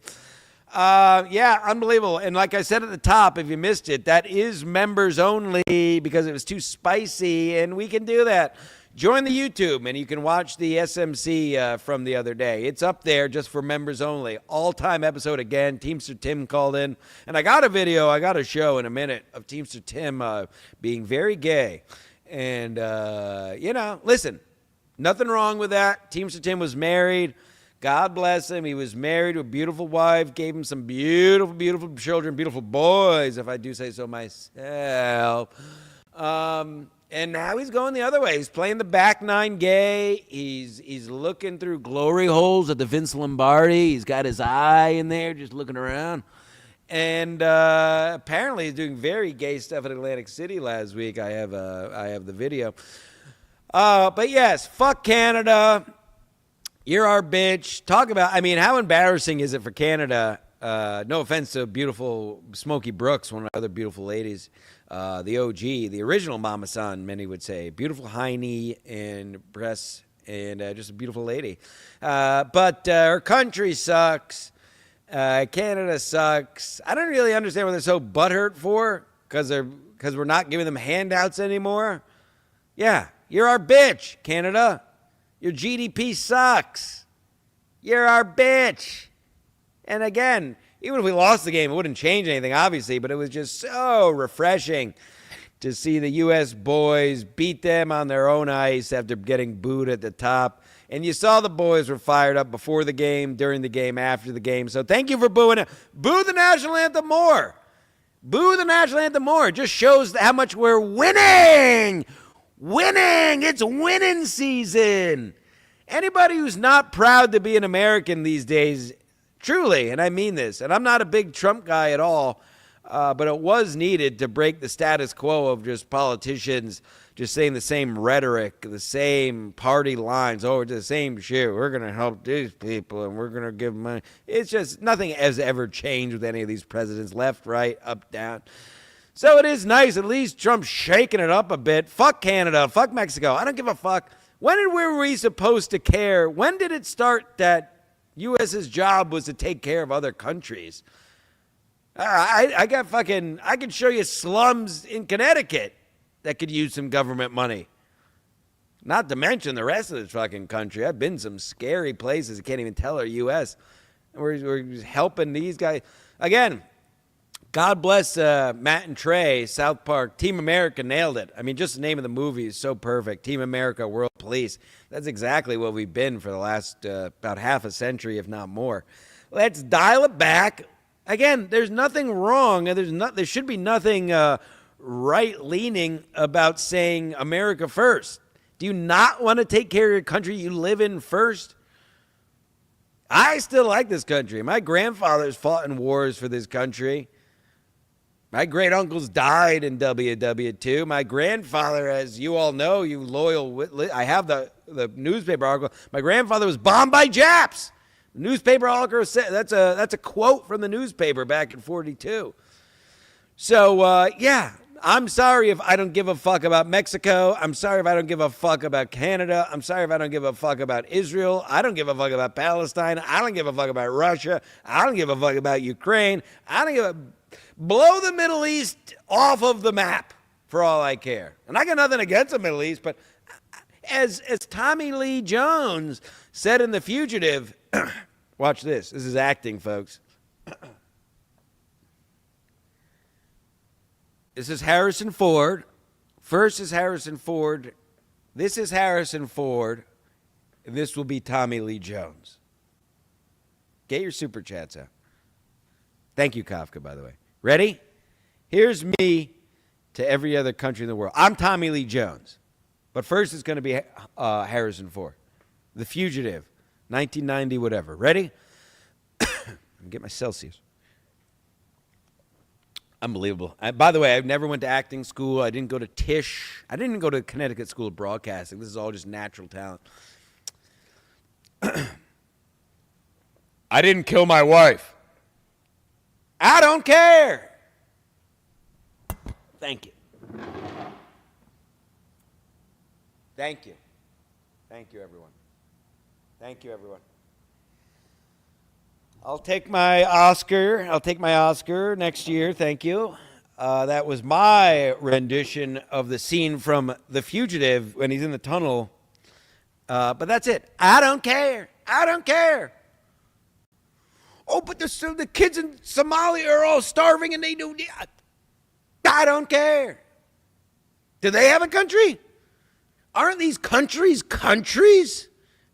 Yeah, unbelievable. And like I said at the top, if you missed it, that is members only because it was too spicy, and we can do that. join the YouTube, and you can watch the SMC from the other day. It's up there just for members only. All-time episode again. Teamster Tim called in. And I got a video, I got a show in a minute of Teamster Tim being very gay. And, listen, nothing wrong with that. Teamster Tim was married. God bless him. He was married to a beautiful wife, gave him some beautiful, beautiful children, beautiful boys, if I do say so myself. And now he's going the other way. He's playing the back nine gay. He's looking through glory holes at the Vince Lombardi. He's got his eye in there just looking around. And apparently he's doing very gay stuff in Atlantic City last week. I have the video. But yes, fuck Canada. You're our bitch. Talk about, how embarrassing is it for Canada? No offense to beautiful Smokey Brooks, one of the other beautiful ladies. The OG, the original Mama San, many would say. Beautiful hiney and breasts and just a beautiful lady. But her country sucks. Canada sucks. I don't really understand what they're so butthurt for, because we're not giving them handouts anymore. Yeah, you're our bitch, Canada. Your GDP sucks. You're our bitch. And again, even if we lost the game, it wouldn't change anything, obviously, but it was just so refreshing to see the U.S. boys beat them on their own ice after getting booed at the top. And you saw the boys were fired up before the game, during the game, after the game. So thank you for booing it. Boo the national anthem more. Boo the national anthem more. It just shows how much we're winning. Winning. It's winning season. Anybody who's not proud to be an American these days, truly, and I mean this, and I'm not a big Trump guy at all, but it was needed to break the status quo of just politicians just saying the same rhetoric, the same party lines. Oh, it's the same shit. We're going to help these people, and we're going to give money. It's just nothing has ever changed with any of these presidents, left, right, up, down. So it is nice. At least Trump's shaking it up a bit. Fuck Canada. Fuck Mexico. I don't give a fuck. When were we supposed to care? When did it start that U.S.'s job was to take care of other countries? I could show you slums in Connecticut that could use some government money. Not to mention the rest of the fucking country. I've been some scary places. I can't even tell are U.S. We're helping these guys. Again, God bless Matt and Trey, South Park. Team America nailed it. Just the name of the movie is so perfect. Team America, World Police. That's exactly what we've been for the last about half a century, if not more. Let's dial it back. Again, there's nothing wrong. There should be nothing right-leaning about saying America first. Do you not want to take care of your country you live in first? I still like this country. My grandfathers fought in wars for this country. My great-uncles died in WW2. My grandfather, as you all know, you loyal, I have the newspaper article. My grandfather was bombed by Japs. The newspaper article said that's a quote from the newspaper back in 1942. So yeah, I'm sorry if I don't give a fuck about Mexico. I'm sorry if I don't give a fuck about Canada. I'm sorry if I don't give a fuck about Israel. I don't give a fuck about Palestine. I don't give a fuck about Russia. I don't give a fuck about Ukraine. I don't give a blow the Middle East off of the map for all I care. And I got nothing against the Middle East, but as Tommy Lee Jones said in The Fugitive, watch this. This is acting, folks. This is Harrison Ford. First is Harrison Ford. This is Harrison Ford. And this will be Tommy Lee Jones. Get your super chats out. Thank you, Kafka, by the way. Ready? Here's me to every other country in the world. I'm Tommy Lee Jones. But first it's going to be Harrison Ford. The Fugitive. 1990, whatever. Ready? Get my Celsius. Unbelievable. By the way, I never went to acting school. I didn't go to Tisch. I didn't even go to Connecticut School of Broadcasting. This is all just natural talent. I didn't kill my wife. I don't care. Thank you. Thank you. Thank you, everyone. Thank you, everyone. I'll take my Oscar. Next year. Thank you. That was my rendition of the scene from The Fugitive when he's in the tunnel. But that's it. I don't care. I don't care. Oh, but the kids in Somalia are all starving and they do. I don't care. Do they have a country? Aren't these countries countries?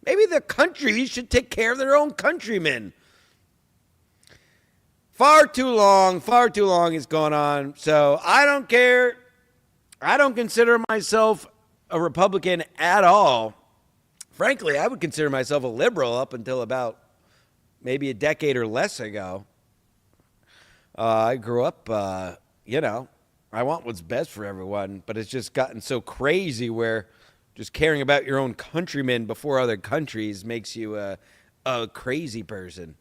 Maybe the countries should take care of their own countrymen. Far too long has gone on. So I don't care. I don't consider myself a Republican at all. Frankly, I would consider myself a liberal up until about maybe a decade or less ago. I grew up, I want what's best for everyone, but it's just gotten so crazy where just caring about your own countrymen before other countries makes you a crazy person.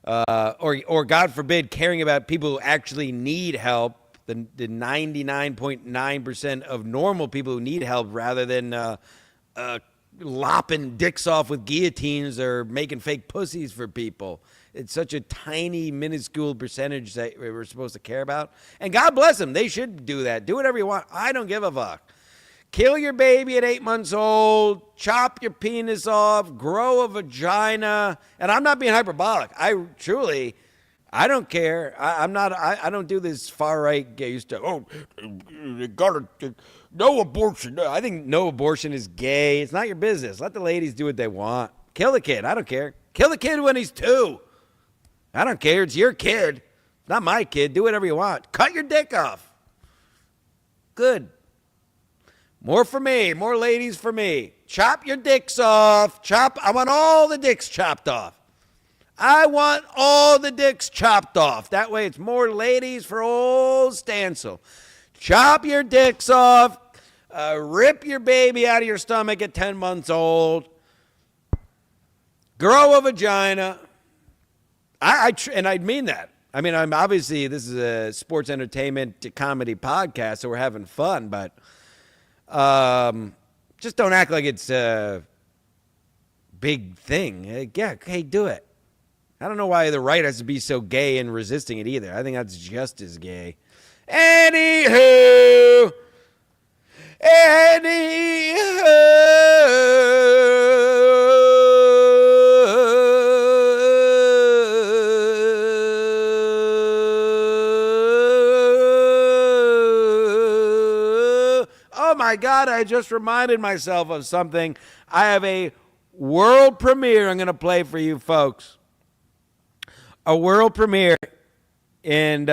Or God forbid, caring about people who actually need help, the 99.9% of normal people who need help, rather than lopping dicks off with guillotines or making fake pussies for people. It's such a tiny, minuscule percentage that we're supposed to care about. And God bless them. They should do that. Do whatever you want. I don't give a fuck. Kill your baby at 8 months old, chop your penis off, grow a vagina. And I'm not being hyperbolic. I don't care. I don't do this far right gay stuff. Oh, you gotta, no abortion. I think no abortion is gay. It's not your business. Let the ladies do what they want. Kill the kid. I don't care. Kill the kid when he's 2. I don't care. It's your kid. It's not my kid. Do whatever you want. Cut your dick off. Good. More for me. More ladies for me. Chop your dicks off. I want all the dicks chopped off. I want all the dicks chopped off. That way it's more ladies for old Stancil. Chop your dicks off. Rip your baby out of your stomach at 10 months old. Grow a vagina. And I mean that. I mean, I'm obviously, this is a sports entertainment comedy podcast, so we're having fun, but just don't act like it's a big thing. Yeah, hey, do it. I don't know why the right has to be so gay and resisting it either. I think that's just as gay. Anywho. Oh my God, I just reminded myself of something. I have a world premiere I'm going to play for you folks. A world premiere. And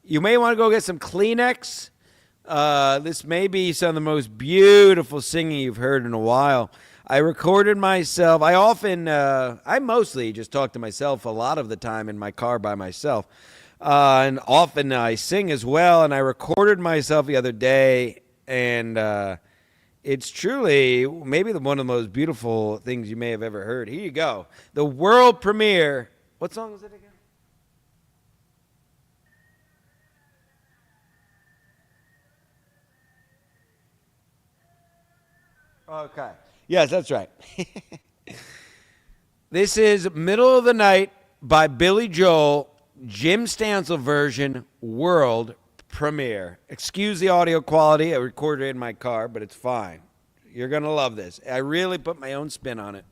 you may want to go get some Kleenex. This may be some of the most beautiful singing you've heard in a while. I recorded myself. I mostly just talk to myself a lot of the time in my car by myself. And often I sing as well. And I recorded myself the other day. And it's truly maybe one of the most beautiful things you may have ever heard. Here you go. The world premiere. What song is it again? Okay. Yes, that's right. This is Middle of the Night by Billy Joel, Jim Stancil version, world premiere. Excuse the audio quality. I recorded it in my car, but it's fine. You're going to love this. I really put my own spin on it.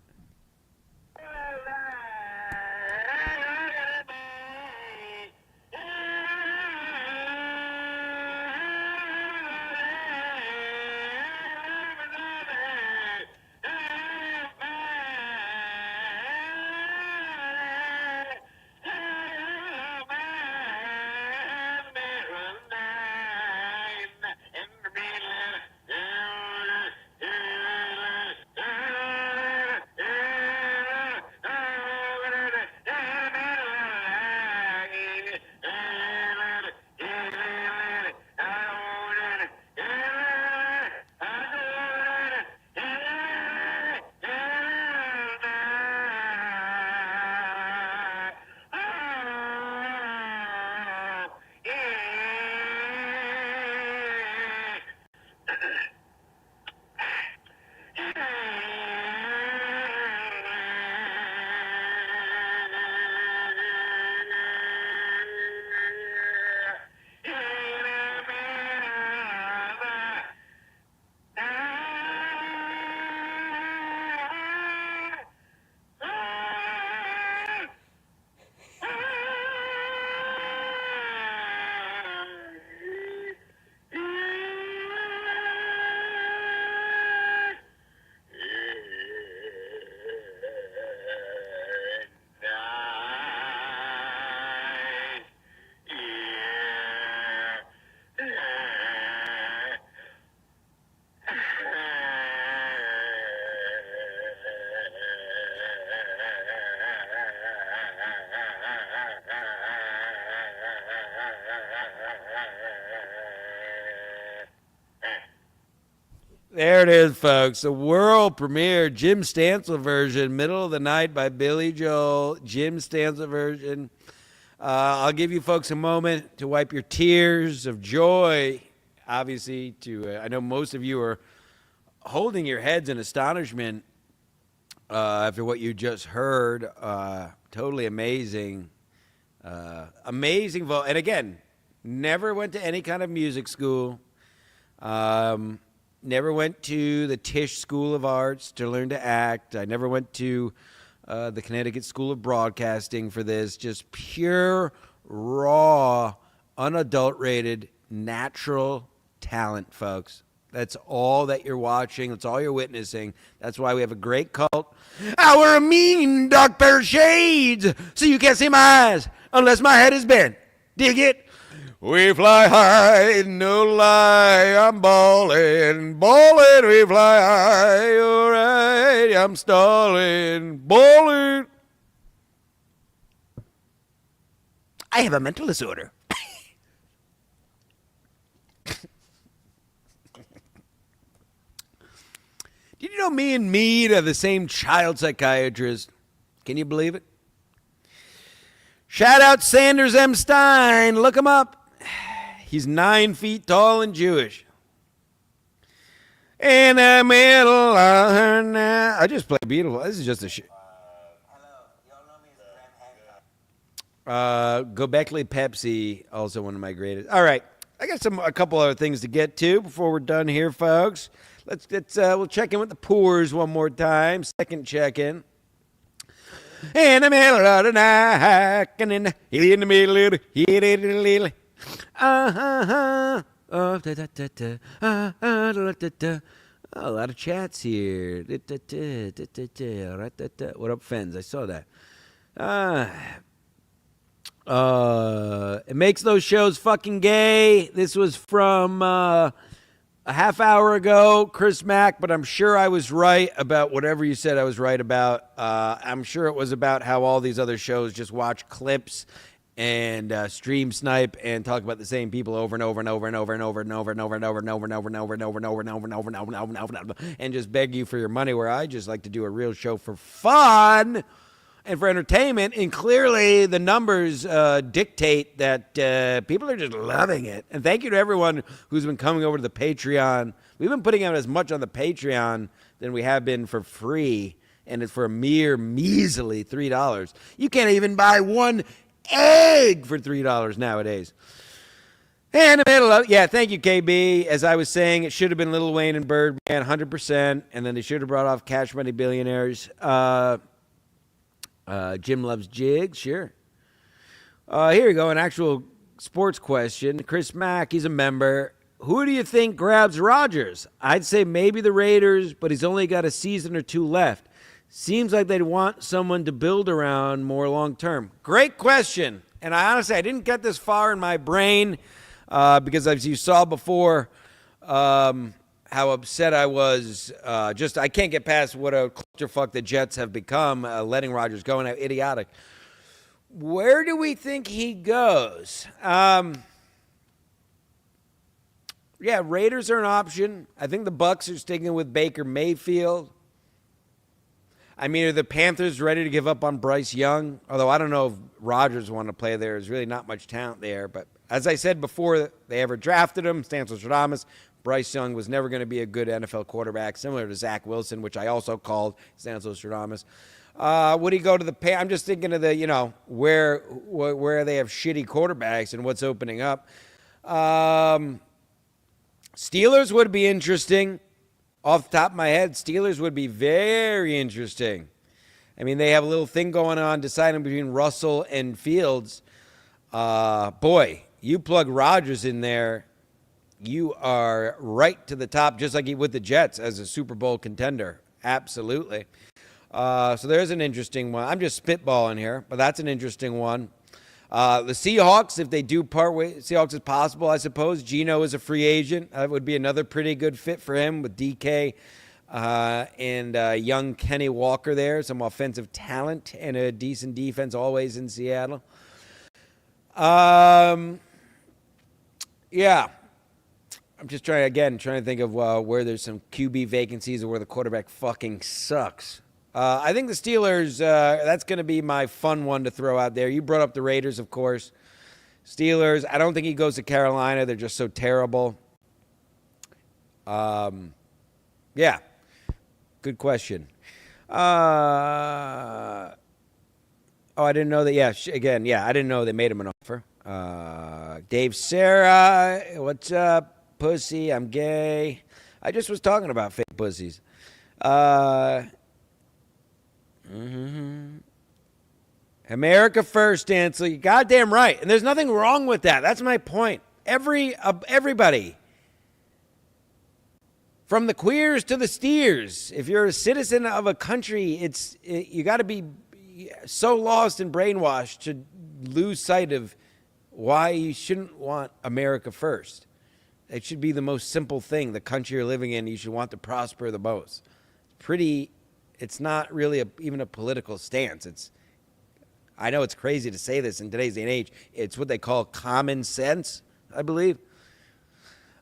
There it is, folks. The world premiere Jim Stansel version, Middle of the Night by Billy Joel. Jim Stansel version. I'll give you folks a moment to wipe your tears of joy. Obviously, I know most of you are holding your heads in astonishment after what you just heard. Totally amazing. Amazing vote. And again, never went to any kind of music school. Never went to the Tisch School of Arts to learn to act. I never went to the Connecticut School of Broadcasting for this. Just pure, raw, unadulterated, natural talent, folks. That's all that you're watching. That's all you're witnessing. That's why we have a great cult. I wear a mean dark pair of shades so you can't see my eyes unless my head is bent. Dig it? We fly high, no lie, I'm ballin', ballin', we fly high, alright, I'm stalling, ballin'. I have a mental disorder. Did you know me and Mead are the same child psychiatrist? Can you believe it? Shout out Sanders M. Stein. Look him up. He's 9 feet tall and Jewish. In the middle of her now. I just play beautiful. This is just a shit. Hello. Y'all know me as Graham Hancock. Gobekli Pepsi, also one of my greatest. All right. I got a couple other things to get to before we're done here, folks. We'll check in with the Poors one more time. Second check-in. In the middle of the night, and in the middle of the a lot of chats here. What up, Fens? I saw that. It makes those shows fucking gay. This was from a half hour ago, Chris Mack, but I'm sure I was right about whatever you said I was right about. I'm sure it was about how all these other shows just watch clips and stream snipe and talk about the same people over and over and over and over and over and over and over and over and over and over and over and over and over and over and over and over and over and over and over and just beg you for your money, where I just like to do a real show for fun and for entertainment. And clearly the numbers dictate that people are just loving it. And thank you to everyone who's been coming over to the Patreon. We've been putting out as much on the Patreon than we have been for free, and it's for a mere measly $3. You can't even buy one egg for $3 nowadays. And in the middle of, thank you, KB. As I was saying, it should have been Lil Wayne and Birdman, 100%, and then they should have brought off Cash Money Billionaires. Jim loves jigs, sure. Here we go, an actual sports question. Chris Mack, he's a member. Who do you think grabs Rodgers? I'd say maybe the Raiders, but he's only got a season or two left. Seems like they'd want someone to build around more long term. Great question. And I honestly didn't get this far in my brain because, as you saw before, how upset I was. I can't get past what a clusterfuck the Jets have become, letting Rodgers go, and how idiotic. Where do we think he goes? Raiders are an option. I think the Bucs are sticking with Baker Mayfield. I mean, are the Panthers ready to give up on Bryce Young? Although I don't know if Rodgers want to play there. There's really not much talent there. But as I said before, they ever drafted him, Stanislas. Bryce Young was never going to be a good NFL quarterback, similar to Zach Wilson, which I also called Stanislas. Would he go to the pay? I'm just thinking of the, where they have shitty quarterbacks and what's opening up. Steelers would be interesting. Off the top of my head, Steelers would be very interesting. I mean, they have a little thing going on deciding between Russell and Fields. Boy, you plug Rodgers in there, you are right to the top, just like with the Jets as a Super Bowl contender. Absolutely. So there's an interesting one. I'm just spitballing here, but that's an interesting one. The Seahawks, if they do part ways, Seahawks is possible, I suppose. Geno is a free agent. That would be another pretty good fit for him with DK and young Kenny Walker there. Some offensive talent and a decent defense always in Seattle. I'm just trying to think of where there's some QB vacancies or where the quarterback fucking sucks. I think the Steelers, that's going to be my fun one to throw out there. You brought up the Raiders, of course. Steelers, I don't think he goes to Carolina. They're just so terrible. Yeah, good question. I didn't know that. Yeah, I didn't know they made him an offer. Dave Sarah, what's up? Pussy, I'm gay. I just was talking about fake pussies. America first, Dansley. You're goddamn right. And there's nothing wrong with that. That's my point. Everybody. From the queers to the steers. If you're a citizen of a country, you got to be so lost and brainwashed to lose sight of why you shouldn't want America first. It should be the most simple thing. The country you're living in, you should want to prosper the most. It's not really even a political stance. I know it's crazy to say this in today's day and age. It's what they call common sense, I believe.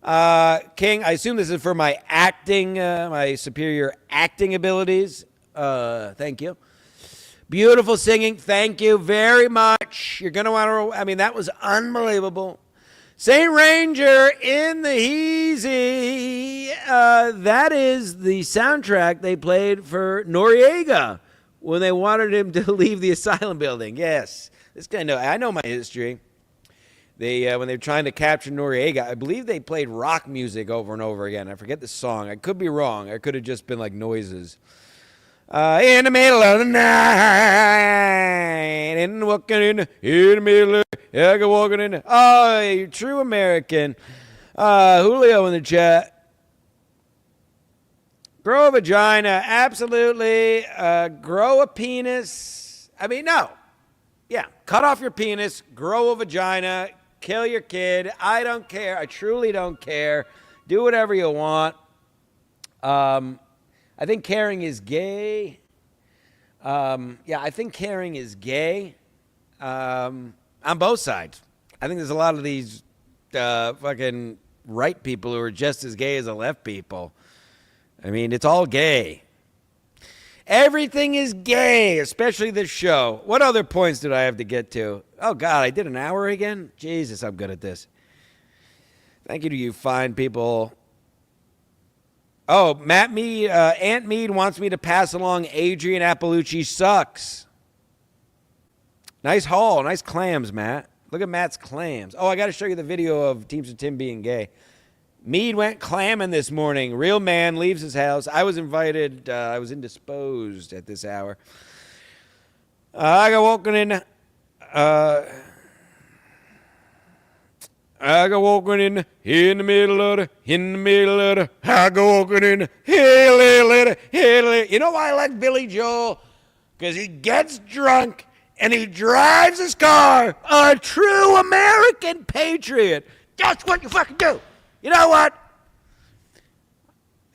King, I assume this is for my acting, my superior acting abilities. Thank you. Beautiful singing. Thank you very much. You're going to want to, that was unbelievable. St. Ranger in the Heezy. That is the soundtrack they played for Noriega when they wanted him to leave the asylum building. Yes. This guy I know my history. When they were trying to capture Noriega, I believe they played rock music over and over again. I forget the song. I could be wrong. It could have just been like noises. In the middle of the night, and walking in the middle of walking in. Oh, you're true American. Julio in the chat. Grow a vagina, absolutely. Grow a penis. No. Yeah, cut off your penis, grow a vagina, kill your kid. I don't care. I truly don't care. Do whatever you want. I think caring is gay. I think caring is gay on both sides. I think there's a lot of these fucking right people who are just as gay as the left people. It's all gay. Everything is gay, especially this show. What other points did I have to get to? Oh, God, I did an hour again? Jesus, I'm good at this. Thank you to you fine people. Oh, Matt Mead, Aunt Mead wants me to pass along Adrian Appalucci sucks. Nice haul. Nice clams, Matt. Look at Matt's clams. Oh, I got to show you the video of Teamster Tim being gay. Mead went clamming this morning. Real man leaves his house. I was invited. I was indisposed at this hour. I got walking in. I go walking in the middle of the, I go walking in the, You know why I like Billy Joel? Because he gets drunk and he drives his car. A true American patriot. That's what you fucking do. You know what?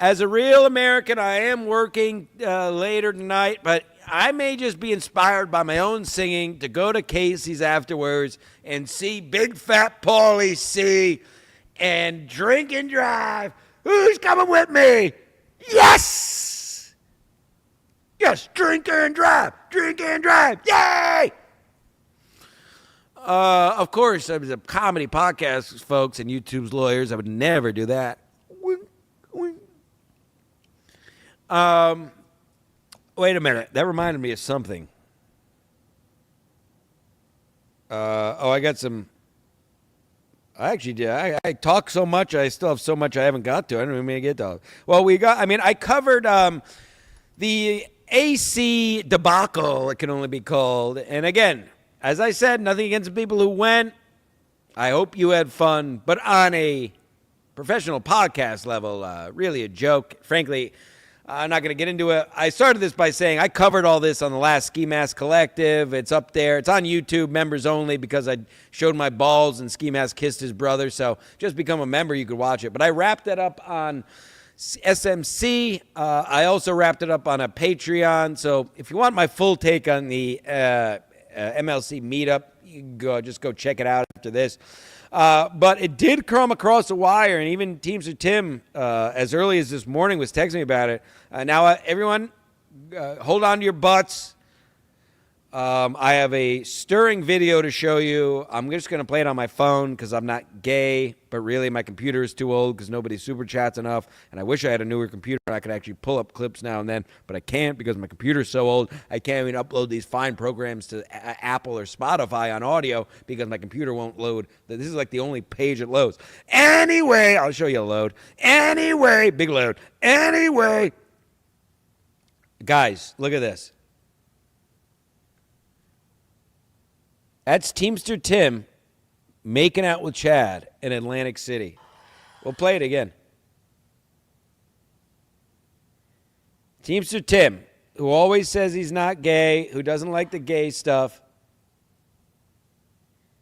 As a real American, I am working later tonight, but I may just be inspired by my own singing to go to Casey's afterwards and see Big Fat Paulie C and drink and drive. Who's coming with me? Yes! Yes, drink and drive. Drink and drive. Yay! Of course, I was a comedy podcast, folks, and YouTube's lawyers. I would never do that. Wait a minute. That reminded me of something. I got some. I actually did. I talk so much. I still have so much I haven't got to. I don't even get to. Well, I covered the AC debacle, it can only be called. And again, as I said, nothing against the people who went. I hope you had fun. But on a professional podcast level, really a joke. Frankly, I'm not going to get into it. I started this by saying I covered all this on the last Ski Mask Collective. It's up there. It's on YouTube, members only, because I showed my balls and Ski Mask kissed his brother. So just become a member. You could watch it. But I wrapped it up on SMC. I also wrapped it up on a Patreon. So if you want my full take on the MLC meetup, you can just go check it out after this. But it did come across the wire, and even Teamster Tim, as early as this morning, was texting me about it. Now, everyone, hold on to your butts. I have a stirring video to show you. I'm just going to play it on my phone because I'm not gay, but really my computer is too old because nobody super chats enough, and I wish I had a newer computer and I could actually pull up clips now and then, but I can't because my computer is so old. I can't even upload these fine programs to Apple or Spotify on audio because my computer won't load. This is like the only page it loads. Anyway, I'll show you a load. Anyway, big load. Anyway, guys, look at this. That's Teamster Tim making out with Chad in Atlantic City. We'll play it again. Teamster Tim, who always says he's not gay, who doesn't like the gay stuff.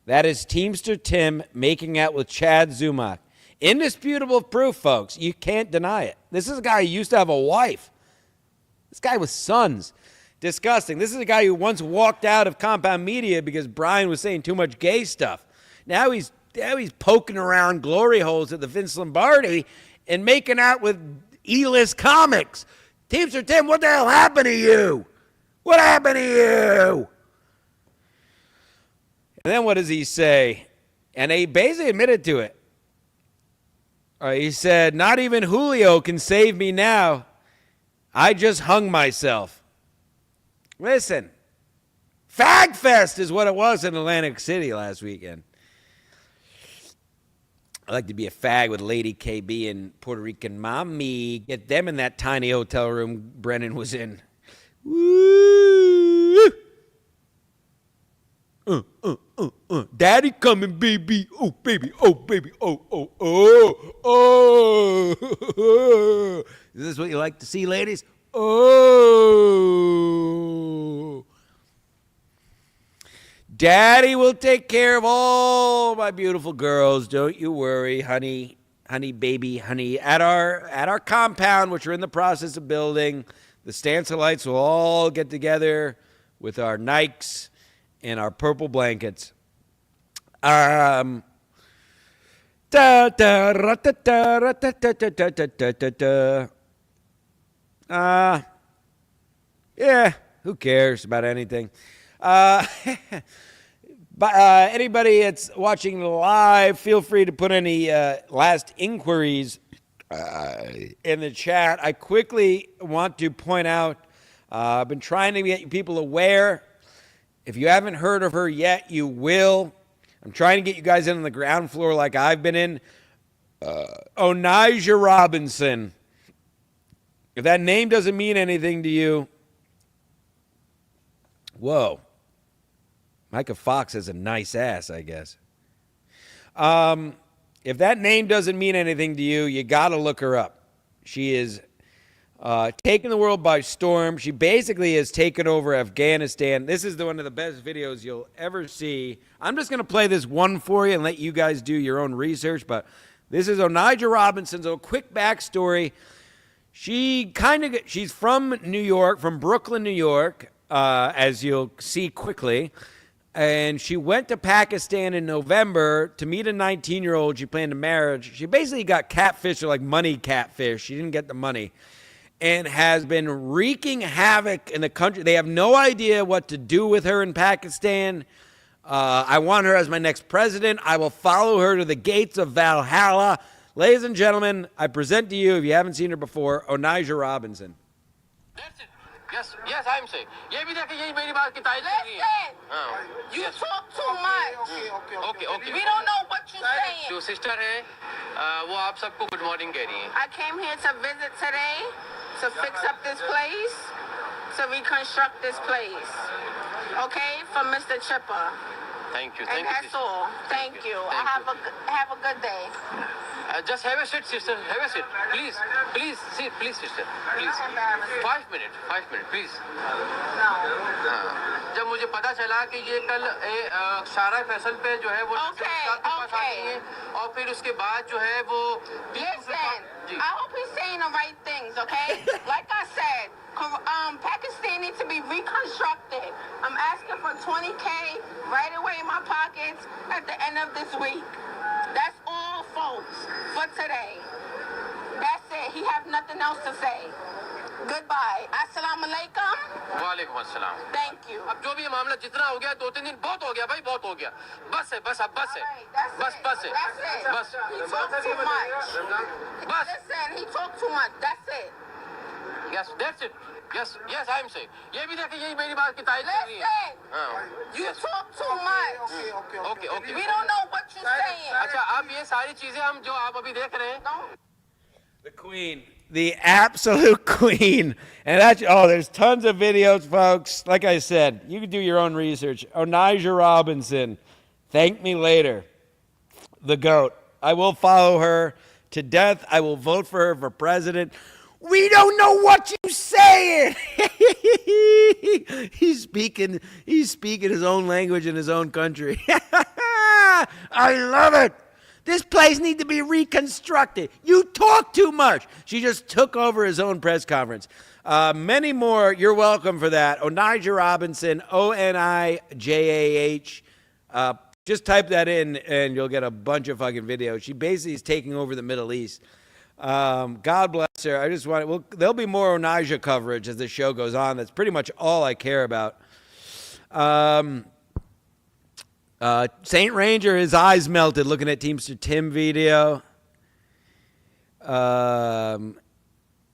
That is Teamster Tim making out with Chad Zumock. Indisputable proof, folks. You can't deny it. This is a guy who used to have a wife. This guy with sons. Disgusting. This is a guy who once walked out of Compound Media because Brian was saying too much gay stuff. Now he's poking around glory holes at the Vince Lombardi and making out with E-list comics. Teamster Tim, what the hell happened to you? What happened to you? And then what does he say? And he basically admitted to it. He said, not even Julio can save me now. I just hung myself. Listen, Fag Fest is what it was in Atlantic City last weekend. I'd like to be a fag with Lady KB and Puerto Rican Mommy. Get them in that tiny hotel room Brennan was in. Woo! Daddy coming, baby. Oh, baby. Oh, baby. Oh, oh, oh, oh. Is this what you like to see, ladies? Oh. Daddy will take care of all my beautiful girls. Don't you worry, honey, baby, honey. At our compound, which we're in the process of building, the Stanselites will all get together with our Nikes and our purple blankets. Yeah, who cares about anything? Anybody that's watching live, feel free to put any last inquiries in the chat. I quickly want to point out, I've been trying to get people aware. If you haven't heard of her yet, you will. I'm trying to get you guys in on the ground floor like I've been in. Onijah Robinson. If that name doesn't mean anything to you, whoa. Micah Fox has a nice ass, I guess. If that name doesn't mean anything to you, you got to look her up. She is taking the world by storm. She basically has taken over Afghanistan. This is one of the best videos you'll ever see. I'm just going to play this one for you and let you guys do your own research. But this is Onijah Robinson's a quick backstory. She's from New York, from Brooklyn, New York, as you'll see quickly. And she went to Pakistan in November to meet a 19-year-old she planned to marry. She basically got catfish, or like money catfish. She didn't get the money. And has been wreaking havoc in the country. They have no idea what to do with her in Pakistan. I want her as my next president. I will follow her to the gates of Valhalla. Ladies and gentlemen, I present to you, if you haven't seen her before, Onijah Robinson. That's it. Yes, I'm saying. ये भी देखिए यही मेरी बात की तारीफ कर रही है. Listen, you talk too much. Okay. We don't know what you're saying. जो सिस्टर है, वो आप सबको गुड मॉर्निंग कह रही हैं. I came here to visit today, to fix up this place, to reconstruct this place. Okay, for Mr. Chipper. Thank you. And that's all. Thank you. Have a good day. Just have a seat, sister. Have a seat. Please, sit. Please, sister. Please. 5 minutes, please. No. जब मुझे पता चला कि ये कल शारा फैसल पे जो है वो Okay. और फिर उसके बाद जो है वो Listen, I hope he's saying the right things, okay? Like I said, Pakistan needs to be reconstructed. I'm asking for $20K right away in my pockets at the end of this week. folks, for today. That's it. He have nothing else to say. Goodbye. Assalamu alaikum. वालेकुम अस्सलाम। Thank you. अब जो भी ये मामला जितना हो गया 2-3 दिन बहुत हो गया भाई, बहुत हो गया। बस है, बस अब बस है, बस है, That's it. बस He talked too much. बस। Listen, he talked too much. That's it. Yes, that's it. Yes, I am saying. ये भी देखिए, यही मेरी बात की तारीफ कर रही है। Listen, हाँ। you talk too much. Okay. We don't know what you're saying. अच्छा, अब ये सारी चीजें हम जो आप अभी देख रहे हैं, The queen. The absolute queen. And that's, there's tons of videos, folks. Like I said, you can do your own research. Onijah Robinson, thank me later. The GOAT. I will follow her to death. I will vote for her for president. We don't know what you saying. He's speaking his own language in his own country. I love it. This place needs to be reconstructed. You talk too much. She just took over his own press conference. Many more. You're welcome for that. Onijah Robinson, Onijah. Just type that in and you'll get a bunch of fucking videos. She basically is taking over the Middle East. God bless her. I just want there'll be more Onijah coverage as the show goes on. That's pretty much all I care about. Saint Ranger, his eyes melted looking at Teamster Tim video.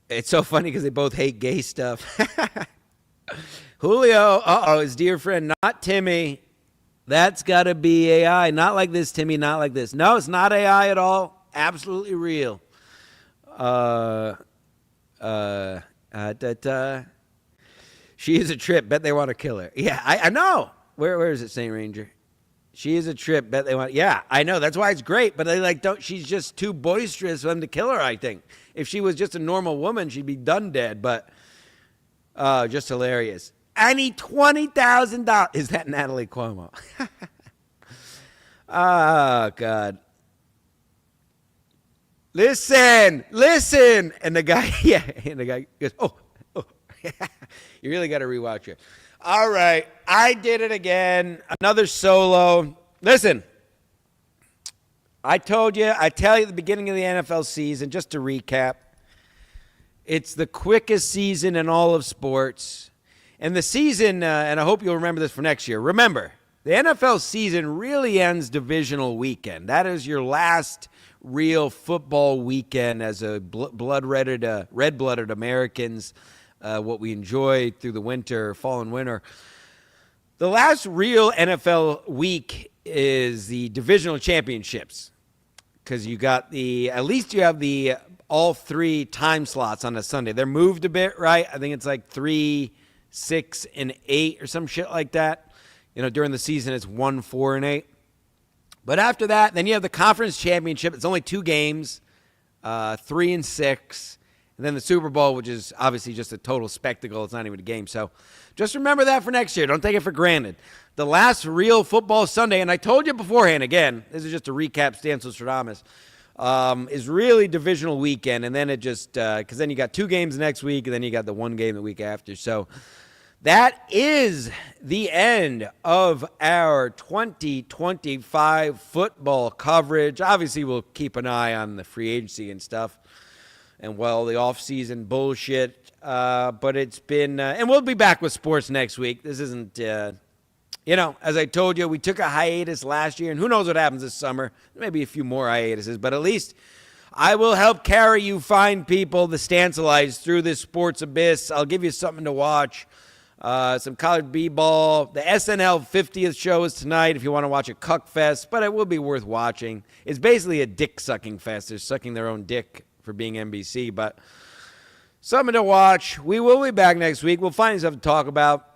It's so funny because they both hate gay stuff. Julio, his dear friend, not Timmy. That's got to be AI. Not like this, Timmy, not like this. No, it's not AI at all. Absolutely real. She is a trip. Bet they want to kill her. Yeah, I know. Where is it, Saint Ranger? She is a trip. Bet they want. Yeah, I know. That's why it's great. But they don't. She's just too boisterous for them to kill her. I think if she was just a normal woman, she'd be done dead. But just hilarious. I need $20,000. Is that Natalie Cuomo? Oh God. Listen. And the guy goes, oh. You really got to rewatch it. All right, I did it again. Another solo. Listen, I tell you at the beginning of the NFL season, just to recap, it's the quickest season in all of sports. And the season, and I hope you'll remember this for next year. Remember, the NFL season really ends divisional weekend. That is your last real football weekend as a red-blooded Americans. What we enjoy through the winter, fall and winter. The last real NFL week is the divisional championships because you got at least you have the all three time slots on a Sunday. They're moved a bit, right? I think it's like 3, 6, and 8 or some shit like that. During the season it's 1, 4, and 8. But after that, then you have the conference championship. It's only 2 games, 3 and 6. And then the Super Bowl, which is obviously just a total spectacle. It's not even a game. So just remember that for next year. Don't take it for granted. The last real football Sunday, and I told you beforehand, again, this is just a recap, Stanislas Stradamus, is really divisional weekend. And then it just, because then you got 2 games next week, and then you got the 1 game the week after. So that is the end of our 2025 football coverage. Obviously, we'll keep an eye on the free agency and stuff. And, the off-season bullshit. But it's been and we'll be back with sports next week. This isn't, as I told you, we took a hiatus last year. And who knows what happens this summer. Maybe a few more hiatuses. But at least I will help carry you fine people, the Stanselites, through this sports abyss. I'll give you something to watch. Some college b-ball. The SNL 50th show is tonight if you want to watch a cuck fest. But it will be worth watching. It's basically a dick-sucking fest. They're sucking their own dick for being NBC, but something to watch. We will be back next week. We'll find stuff to talk about.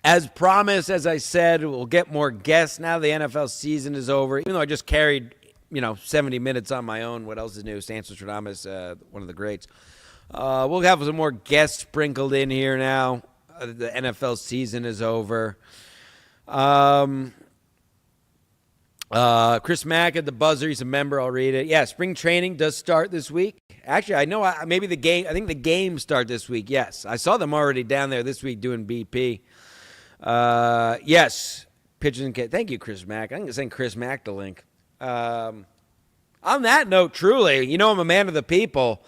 As promised, as I said, we'll get more guests now the NFL season is over. Even though I just carried, 70 minutes on my own. What else is new? Stanislas Stradamus, one of the greats. We'll have some more guests sprinkled in here now. The NFL season is over. Chris Mack at the buzzer. He's a member. I'll read it. Yeah, spring training does start this week. Actually, I know maybe the game. I think the games start this week. Yes, I saw them already down there this week doing BP. Yes, pitches and thank you, Chris Mack. I'm gonna send Chris Mack the link. On that note, truly, I'm a man of the people.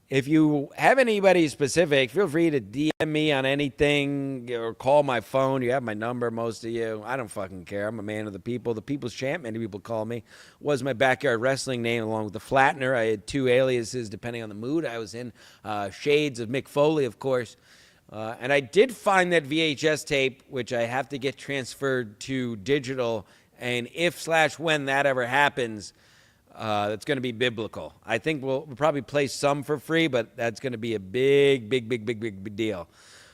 If you have anybody specific, feel free to DM me on anything or call my phone. You have my number, most of you. I don't fucking care. I'm a man of the people. The People's Champ, many people call me, was my backyard wrestling name along with the Flattener. I had 2 aliases depending on the mood I was in. Shades of Mick Foley, of course. And I did find that VHS tape, which I have to get transferred to digital. And if/when that ever happens, that's going to be biblical. I think we'll probably play some for free, but that's going to be a big deal.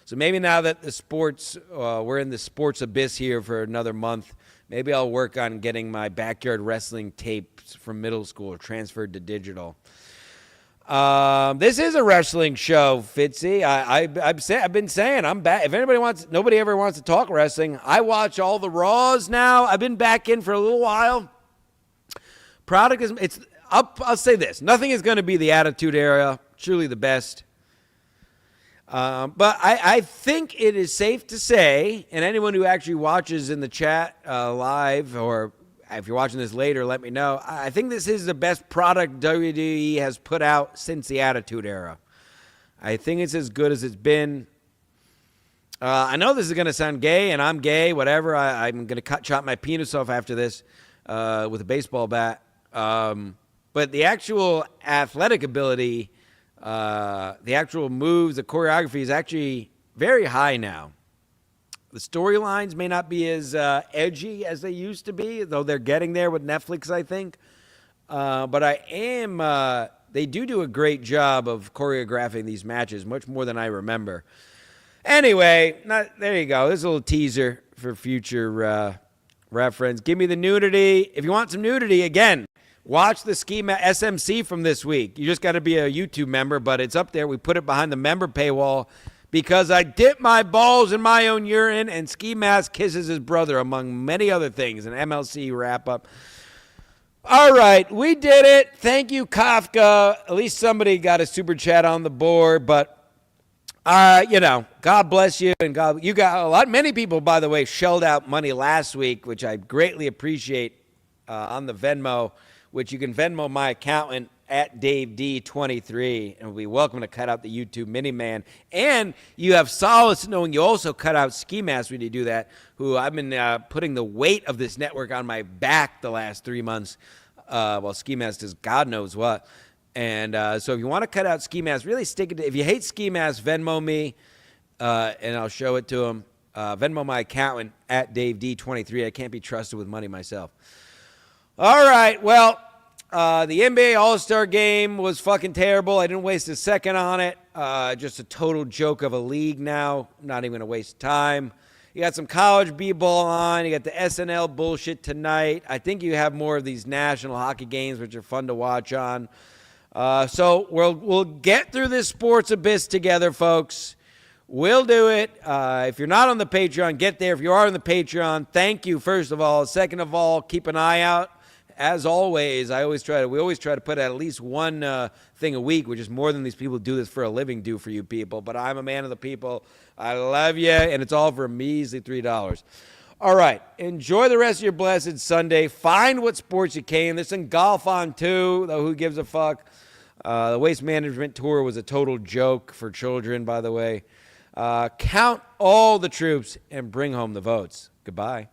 So maybe now that the sports, we're in the sports abyss here for another month, maybe I'll work on getting my backyard wrestling tapes from middle school transferred to digital. This is a wrestling show, Fitzy. I've been saying I'm back. If nobody ever wants to talk wrestling, I watch all the Raws now. I've been back in for a little while. Product is, I'll say this. Nothing is going to be the Attitude Era. Truly the best. But I think it is safe to say, and anyone who actually watches in the chat live, or if you're watching this later, let me know. I think this is the best product WWE has put out since the Attitude Era. I think it's as good as it's been. I know this is going to sound gay, and I'm gay, whatever. I'm going to chop my penis off after this with a baseball bat. But the actual athletic ability, the actual moves, the choreography is actually very high now. The storylines may not be as edgy as they used to be, though they're getting there with Netflix, I think. But they do a great job of choreographing these matches, much more than I remember. Anyway, there you go. There's a little teaser for future reference. Give me the nudity. If you want some nudity, again, watch the Schema SMC from this week. You just got to be a YouTube member, but it's up there. We put it behind the member paywall because I dip my balls in my own urine and Ski Mask kisses his brother, among many other things. An MLC wrap-up. All right, we did it. Thank you, Kafka. At least somebody got a super chat on the board, but God bless you, and you got many people, by the way, shelled out money last week, which I greatly appreciate on the Venmo, which you can Venmo my accountant at DaveD23, and we'll be welcome to cut out the YouTube mini-man. And you have solace knowing you also cut out Ski Mask when you do that, who I've been putting the weight of this network on my back the last 3 months while Ski Mask does God knows what. And so if you want to cut out Ski Mask, really stick it to, if you hate Ski Mask, Venmo me, and I'll show it to him. Venmo my accountant at DaveD23. I can't be trusted with money myself. All right, well, the NBA All-Star Game was fucking terrible. I didn't waste a second on it. Just a total joke of a league now. Not even going to waste time. You got some college b-ball on. You got the SNL bullshit tonight. I think you have more of these national hockey games, which are fun to watch on. So we'll get through this sports abyss together, folks. We'll do it. If you're not on the Patreon, get there. If you are on the Patreon, thank you, first of all. Second of all, keep an eye out. As always, we always try to put out at least one thing a week, which is more than these people do this for a living do for you people. But I'm a man of the people. I love you, and it's all for a measly $3. All right, enjoy the rest of your blessed Sunday. Find what sports you can. There's some golf on, too, though who gives a fuck. The Waste Management Tour was a total joke for children, by the way. Count all the troops and bring home the votes. Goodbye.